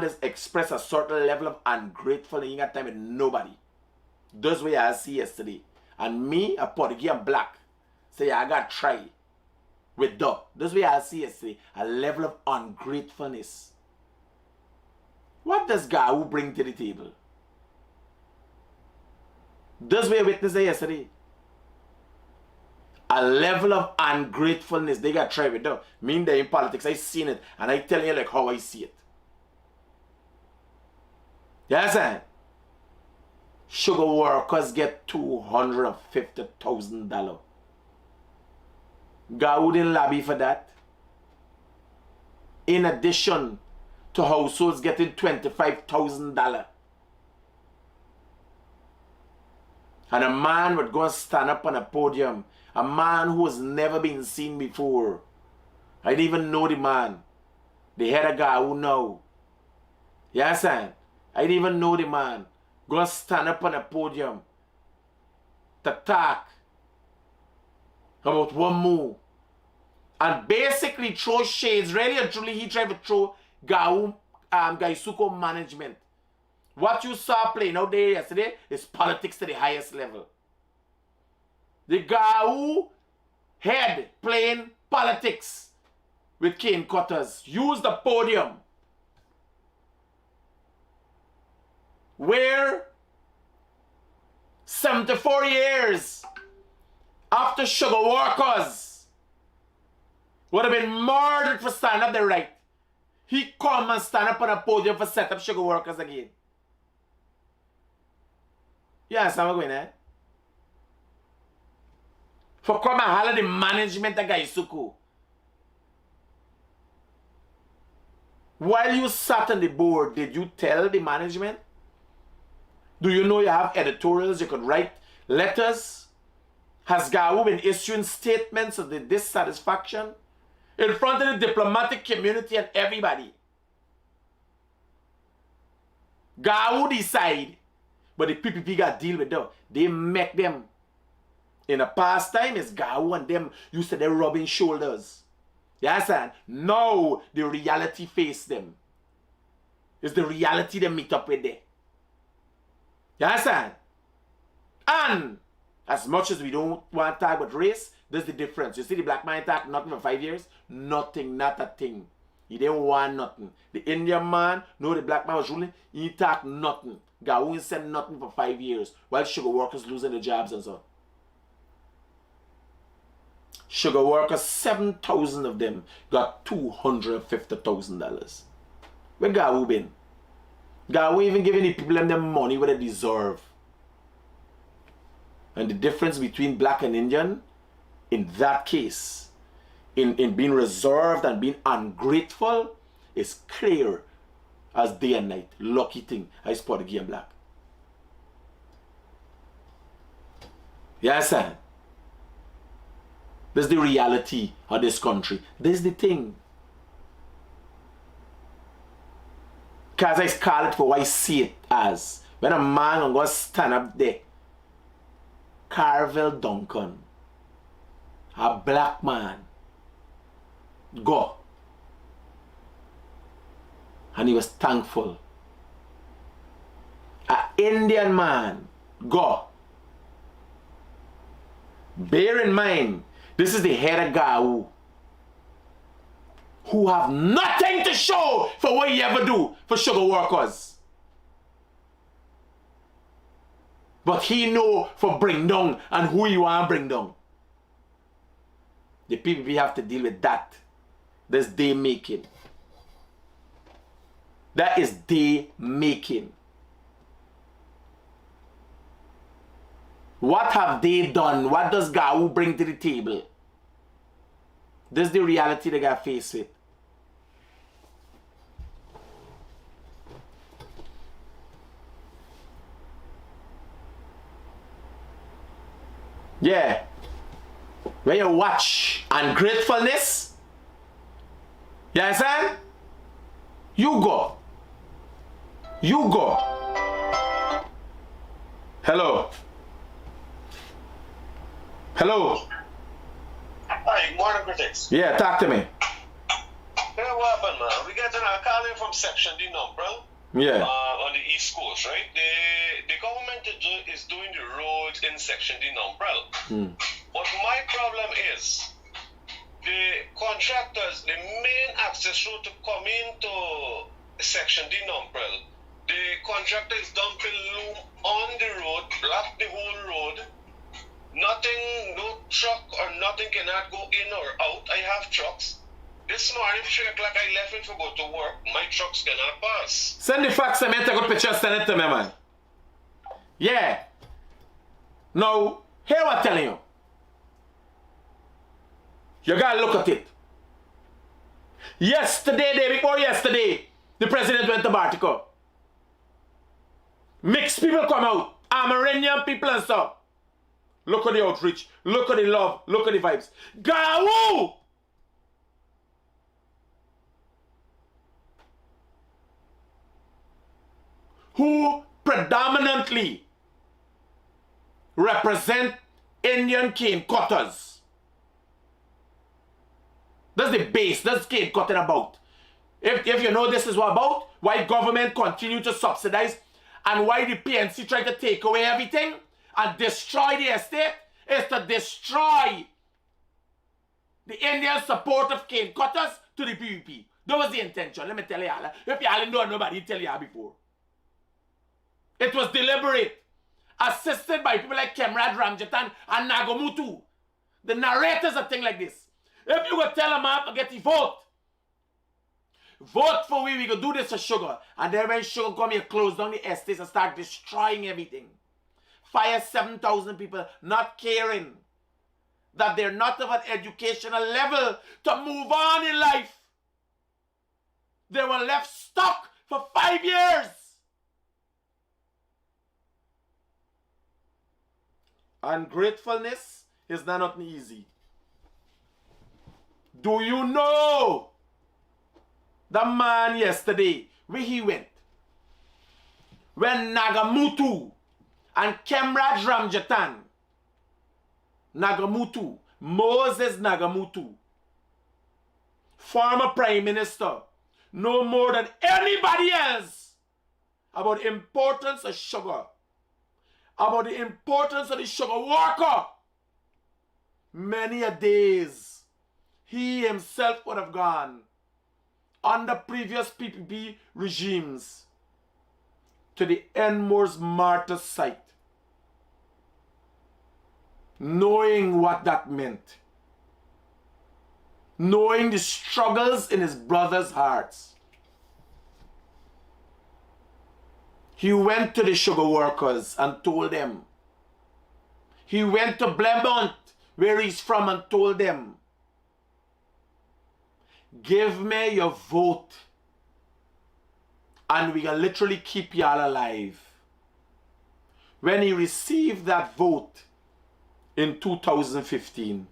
has expressed a certain level of ungratefulness. He ain't got time with nobody. That's what I see yesterday. And me, a Portuguese and black, say I got to try with dog. That's what I see yesterday. A level of ungratefulness. What does Gaou bring to the table? That's what I witnessed yesterday. A level of ungratefulness. They got to try with dog. Me in in politics, I seen it. And I tell you like how I see it. You understand? Sugar workers get $250,000. Gaou didn't lobby for that. In addition to households getting $25,000. And a man would go and stand up on a podium. A man who has never been seen before. I didn't even know the man. The head of Gaou now. You understand? I didn't even know the man. Go and stand up on a podium to talk about one move. And basically throw shades. Really and truly, he tried to throw Gaisuko management. What you saw playing out there yesterday is politics to the highest level. The Gaou head playing politics with cane cutters. Use the podium. Where 74 years after sugar workers would have been murdered for standing up the right. He come and stand up on a podium for set up sugar workers again. You understand what I'm going at? For come and holler the management of Gaisuku. While you sat on the board, did you tell the management? Do you know you have editorials, you could write letters? Has Gawu been issuing statements of the dissatisfaction in front of the diplomatic community and everybody? Gawu decide, but the PPP got deal with them. They make them. In the past time, it's Gawu and them used to their rubbing shoulders. You understand? Now, the reality face them. It's the reality they meet up with there. You understand? And as much as we don't want to talk about race, there's the difference. You see the black man talk nothing for 5 years? Nothing, not a thing. He didn't want nothing. The Indian man, no, the black man was ruling, he talk nothing. Gawu said nothing for 5 years while sugar workers losing their jobs and so on. Sugar workers, 7,000 of them got $250,000. Where Gawu been? Gawu even giving the people them money what they deserve. And the difference between black and Indian, in that case, in being reserved and being ungrateful, is clear as day and night. Lucky thing, I spot the game black. Yes, sir. This is the reality of this country. This is the thing. Because I call it for what I see it as. When a man going to stand up there, Carvel Duncan, a black man, go. And he was thankful. An Indian man, go. Bear in mind, this is the head of Gawu, who have nothing to show for what he ever do for sugar workers. But he know for bring down and who you want to bring down. The PPP have to deal with that. That's day making. That is day making. What have they done? What does Gawu bring to the table? This is the reality they got faced with. Yeah. When you watch ungratefulness, you understand? You go. You go. Hello. Hello. Hi, morning, critics. Yeah, talk to me. Hey, what happened, man? We got a calling from Section D Numbrel. Yeah. On the East Coast, right? The government is doing the roads in Section D Numbrel. But my problem is the contractors, the main access road to come into Section D Numbrel, the contractor is dumping loom on the road, block the whole road. Nothing, no truck or nothing cannot go in or out. I have trucks. This morning, 3 o'clock, I left it for go to work. My trucks cannot pass. Send the fax and take a picture, send it to me, man. Yeah. Now, here I'm telling you. You gotta look at it. Yesterday, day before yesterday, the president went to Bartico. Mixed people come out. Amerindian people and stuff. Look at the outreach. Look at the love. Look at the vibes. Gawu! Who predominantly represent Indian cane cutters. That's the base. That's cane cutting about. If you know this is what about, why government continue to subsidize and why the PNC try to take away everything and destroy the estate is to destroy the Indian support of cane cutters to the PVP. That was the intention. Let me tell y'all. If y'all know, nobody tell y'all before. It was deliberate. Assisted by people like Kemrad Ramjatan and Nagomutu. The narrators of things like this. If you go tell a man to get the vote for we go do this for sugar. And then when sugar come here, close down the estates and start destroying everything. Fire 7,000 people, not caring that they're not of an educational level to move on in life. They were left stuck for 5 years. Ungratefulness is not nothing easy. Do you know the man yesterday, where he went? When Nagamutu and Kemraj Ramjatan, Nagamutu, Moses Nagamutu, former prime minister, know more than anybody else about the importance of sugar, about the importance of the sugar worker. Many a days, he himself would have gone under previous PPP regimes to the Enmore's martyr site, knowing what that meant, knowing the struggles in his brothers' hearts. He went to the sugar workers and told them. He went to Blemont, where he's from, and told them, give me your vote and we can literally keep y'all alive. When he received that vote in 2015,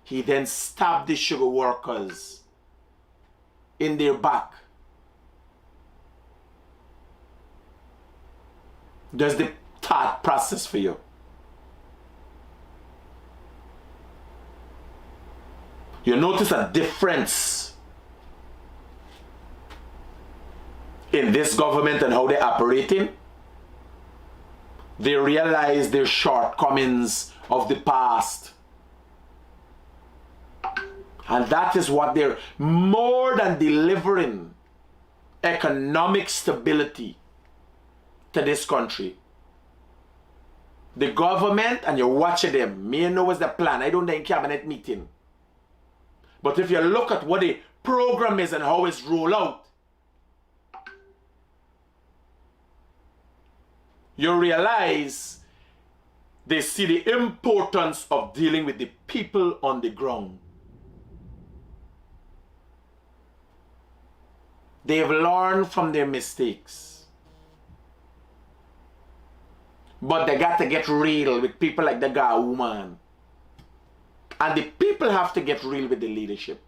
he then stabbed the sugar workers in their back. There's the thought process for you. You notice a difference in this government and how they're operating. They realize their shortcomings of the past. And that is what they're more than delivering economic stability to this country. The government, and you're watching them, may know what's the plan. I don't know in cabinet meeting. But if you look at what the program is and how it's rolled out, you realize they see the importance of dealing with the people on the ground. They've learned from their mistakes. But they got to get real with people like the guy woman. And the people have to get real with the leadership.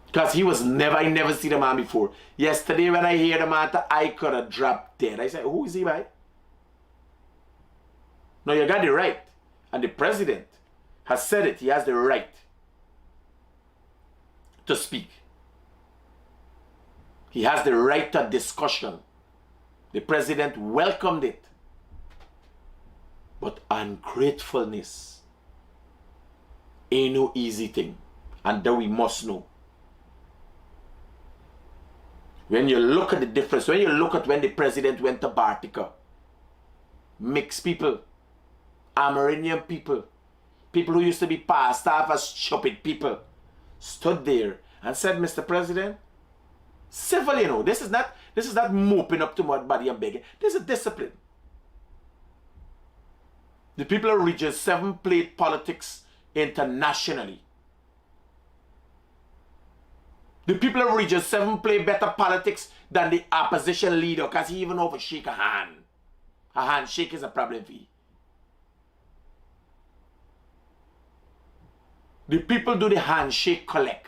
Because I never see the man before. Yesterday when I hear the matter, I could have dropped dead. I said, who is he by? No, you got the right. And the president has said it. He has the right to speak. He has the right to discussion. The president welcomed it. But ungratefulness ain't no easy thing. And that we must know. When you look at the difference, when you look at when the president went to Bartica, mixed people, Amerindian people, people who used to be passed off as stupid people, stood there and said, Mr. President, civil, you know, this is not moping up to mud body and begging. This is discipline. The people of Region 7 played politics internationally. The people of Region 7 play better politics than the opposition leader because he even over shake a hand. A handshake is a problem for you. The people do the handshake collect.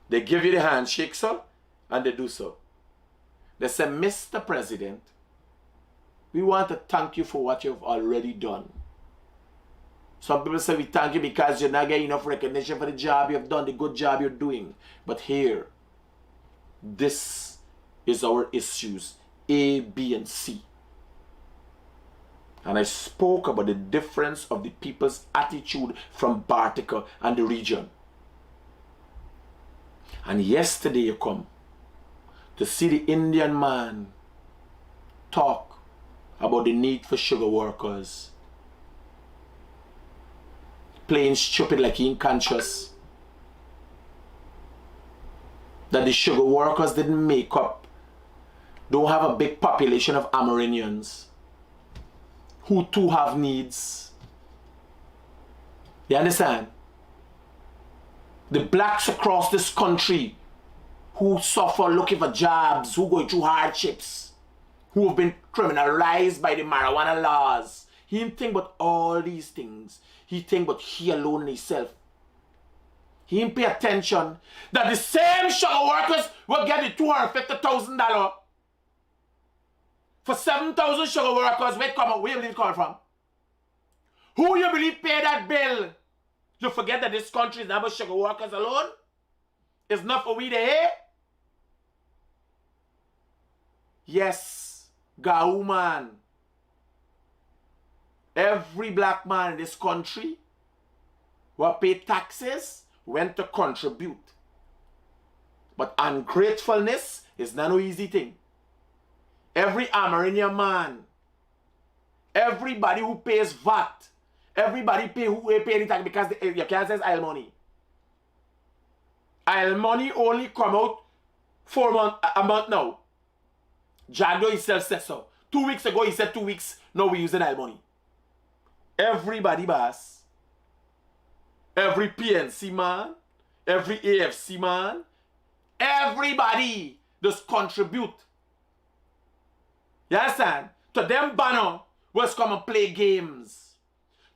They give you the handshake, sir, and they do so. They say, Mr. President, we want to thank you for what you've already done. Some people say we thank you because you're not getting enough recognition for the job you've done, the good job you're doing. But here, this is our issues, A, B, and C. And I spoke about the difference of the people's attitude from Bartica and the region. And yesterday you come to see the Indian man talk about the need for sugar workers. playing stupid like he ain't conscious that the sugar workers didn't make up, don't have a big population of Amerindians who too have needs. You understand? The blacks across this country who suffer looking for jobs, who go through hardships, who have been criminalized by the marijuana laws. He didn't think about all these things. He think about he alone and himself. He didn't pay attention that the same sugar workers will get the $250,000 for 7,000 sugar workers. Where you believe it coming from? Who you believe pay that bill? You forget that this country is not about sugar workers alone? It's not for we to hear? Yes, Gao man. Every black man in this country who pay taxes went to contribute. But ungratefulness is not an easy thing. Every Amerindian man, everybody who pays VAT, everybody who pay any tax because you can't say oil money. Oil money only come out a month now. Jagdo himself said so. 2 weeks ago he said 2 weeks, now we're using oil money. Everybody boss, every PNC man, every AFC man, everybody just contribute. You understand? To them banner was come and play games.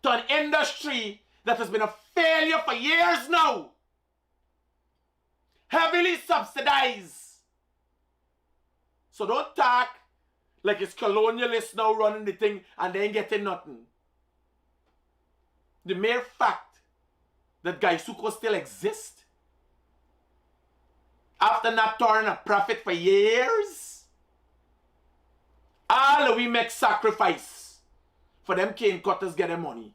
To an industry that has been a failure for years now. Heavily subsidized. So don't talk like it's colonialists now running the thing and they ain't getting nothing. The mere fact that Gaisuko still exists after not turning a profit for years, all we make sacrifice for them cane cutters get their money.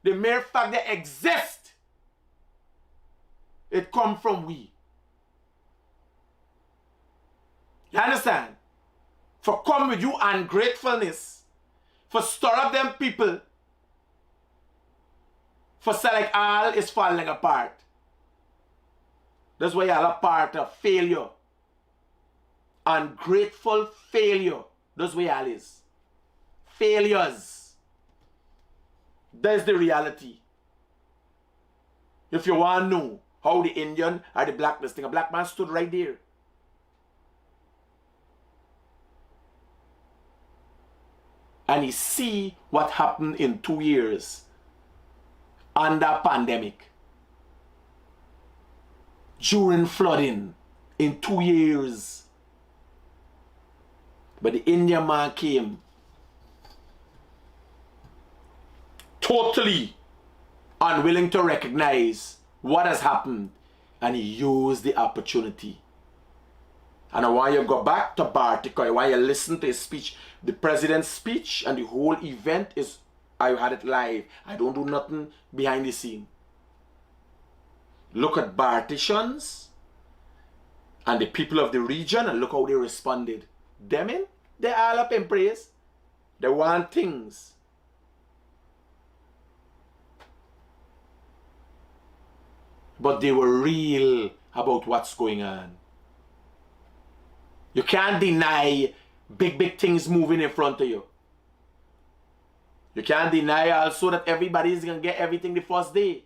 The mere fact they exist, it come from we. You understand? For come with you ungratefulness, for stir up them people, for say like all is falling apart. That's why y'all are part of failure. Ungrateful failure. That's where y'all is. Failures. That's the reality. If you want to know how the Indian or the black, this thing, a black man stood right there. And he see what happened in 2 years under pandemic, during flooding, in 2 years. But the Indian man came totally unwilling to recognize what has happened, and he used the opportunity. And I want you to go back to Bartik. I want you to listen to his speech. The president's speech and the whole event is, I had it live. I don't do nothing behind the scene. Look at Bartitians and the people of the region and look how they responded. Them in, they all up in praise. They want things. But they were real about what's going on. You can't deny big things moving in front of you. You can't deny also that everybody is going to get everything the first day.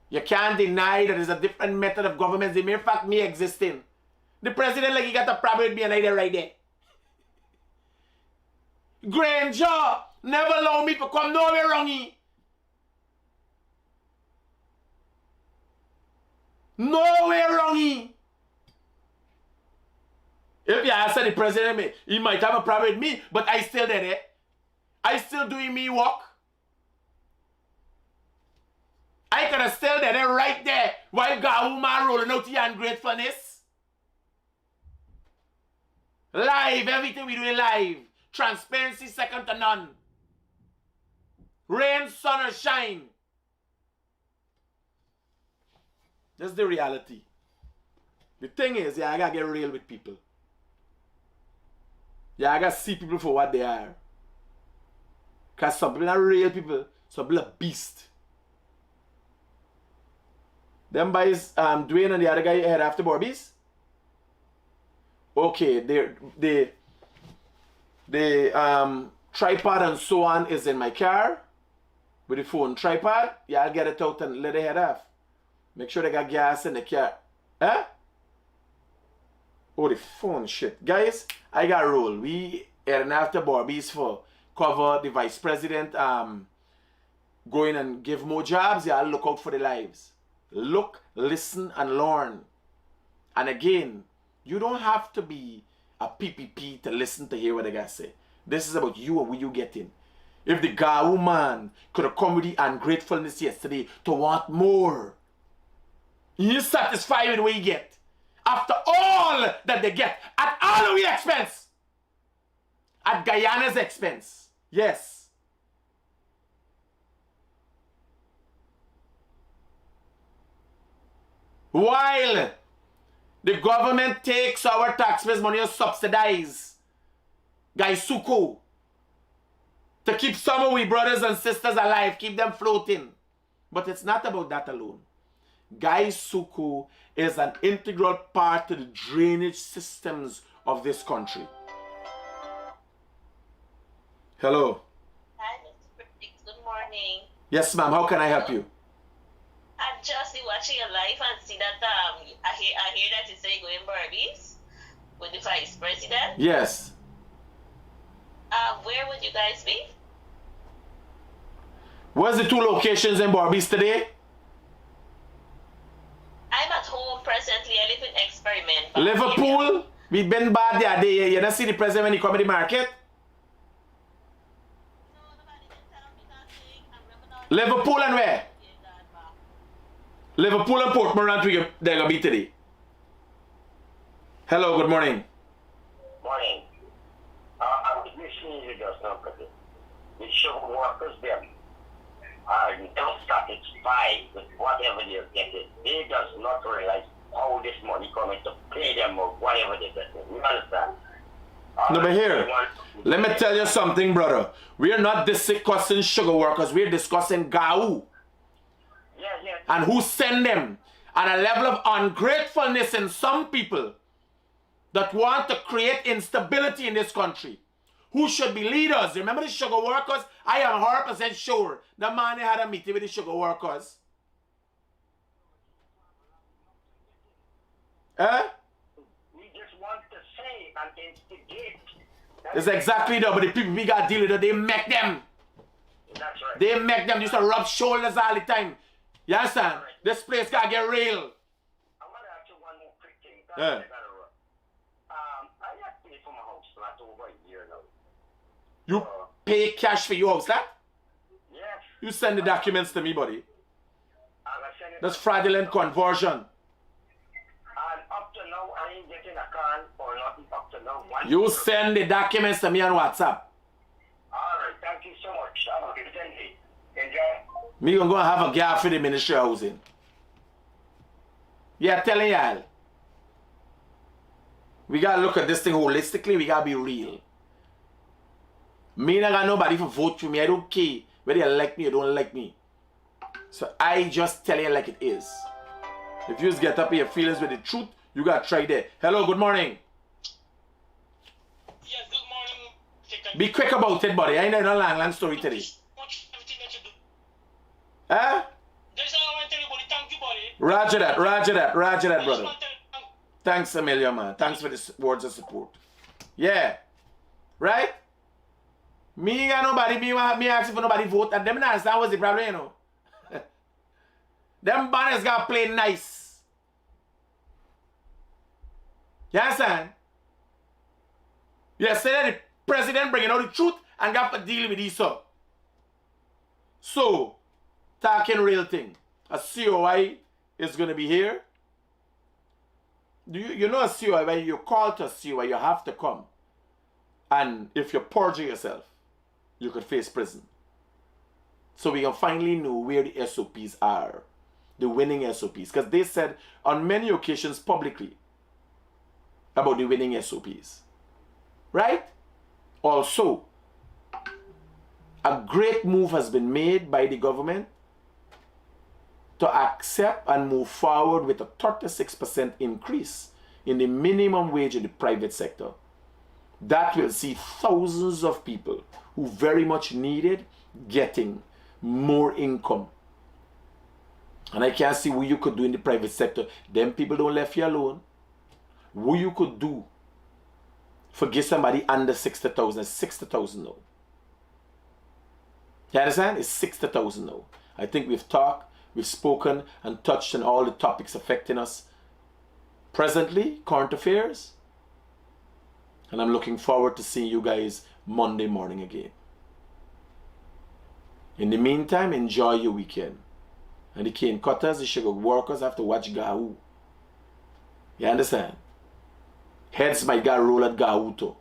You can't deny that there's a different method of government. The mere fact me existing. The president like he got a problem with me and I there right there. Granger never allow me to come nowhere wrong. Nowhere wrong. If you ask the president, he might have a problem with me, but I still there. I still doing me work. I could have still there right there while Gahuma rolling out your ungratefulness. Live, everything we do live. Transparency second to none. Rain, sun, or shine. That's the reality. The thing is, I gotta get real with people. I gotta see people for what they are. Because some people are real people. So be a beast. Them boys, Dwayne and the other guy head after Barbies. Okay, the tripod and so on is in my car with the phone tripod. Yeah, I'll get it out and let it head off. Make sure they got gas in the car. Huh? Oh, the phone shit. Guys, I got roll. We heading after Barbies for cover the vice president going and give more jobs. Yeah, look out for the lives. Look, listen, and learn. And again, you don't have to be a PPP to listen to hear what the guy say. This is about you and what you getting. If the Gao man could have come with the ungratefulness yesterday to want more, you satisfied with what you get. After all that they get, at all of your expense. At Guyana's expense. Yes. While the government takes our taxpayers' money to subsidize Gaisuku to keep some of we brothers and sisters alive, keep them floating. But it's not about that alone. Gaisuku is an integral part to the drainage systems of this country. Hello. Hi, Mr. Critic. Good morning. Yes, ma'am. How can I help you? I'm just watching your live and see that I hear that you say going Barbies with the vice president. Yes. Where would you guys be? Where's the two locations in Barbies today? I'm at home presently. I live in Experiment. Liverpool. We've been bad the other day. You don't see the president when he come to the market? No, nobody can tell me nothing. I'm rubbing on Liverpool and where? Liverpool and Portmorant, they're going to be today. Hello, good morning. Morning. I'm listening to you just now, because the show workers them are not satisfied with whatever they're getting. They does not realize how this money coming to pay them or whatever they're getting. You understand? No, but here, let me tell you something, brother. We are not discussing sugar workers. We are discussing GAU. Yeah. And who send them. And a level of ungratefulness in some people that want to create instability in this country. Who should be leaders? Remember the sugar workers? I am 100% sure the man had a meeting with the sugar workers. We just want to say and instigate. It's exactly that, but the people we got to deal with it, they make them. That's right. They make them just to rub shoulders all the time. You understand? This place got to get real. I want to ask you one more quick thing. Yeah. I have paid for my house flat over a year now. You pay cash for your house, that? Yes. You send the documents to me, buddy. And I send it That's fraudulent conversion. And up to now, I ain't getting a can or nothing up to now. You send the documents to me on WhatsApp. Alright, thank you so much. Have a good day. Enjoy. Me gonna go and have a gap for the Ministry of Housing. Yeah, telling y'all. We gotta look at this thing holistically. We gotta be real. Me not got nobody for vote for me. I don't care whether you like me or don't like me. So I just tell you like it is. If you just get up in your feelings with the truth, you gotta try that. Hello, good morning. Yes, good morning. Chicken. Be quick about it, buddy. I ain't no long story today. Watch everything that you do. Huh? There's all I want to tell you, buddy. Thank you, buddy. Roger that, I just brother. want to tell you, Thanks a million, man. Thanks for the words of support. Yeah. Right? Me ain't got nobody, me asking for nobody vote, and them not understand what's the problem, you know. Them banners gotta play nice. You understand? Yesterday the president bringing out the truth and got to deal with these up. So, talking real thing. A COI is gonna be here. You know a COI, when you're called to a COI, you have to come. And if you perjure yourself, you could face prison. So we can finally know where the SOPs are. The winning SOPs. Because they said on many occasions publicly about the winning SOPs. Right? Also, a great move has been made by the government to accept and move forward with a 36% increase in the minimum wage in the private sector. That will see thousands of people who very much need it getting more income. And I can't see what you could do in the private sector. Them people don't left you alone. What you could do for give somebody under 60,000 is 60,000 now. You understand? It's 60,000 now. I think we've talked, we've spoken and touched on all the topics affecting us presently, current affairs. And I'm looking forward to seeing you guys Monday morning again. In the meantime, enjoy your weekend. And the cane cutters, the sugar workers have to watch Gahoo. You understand? Heads might get roll at Gahoo too.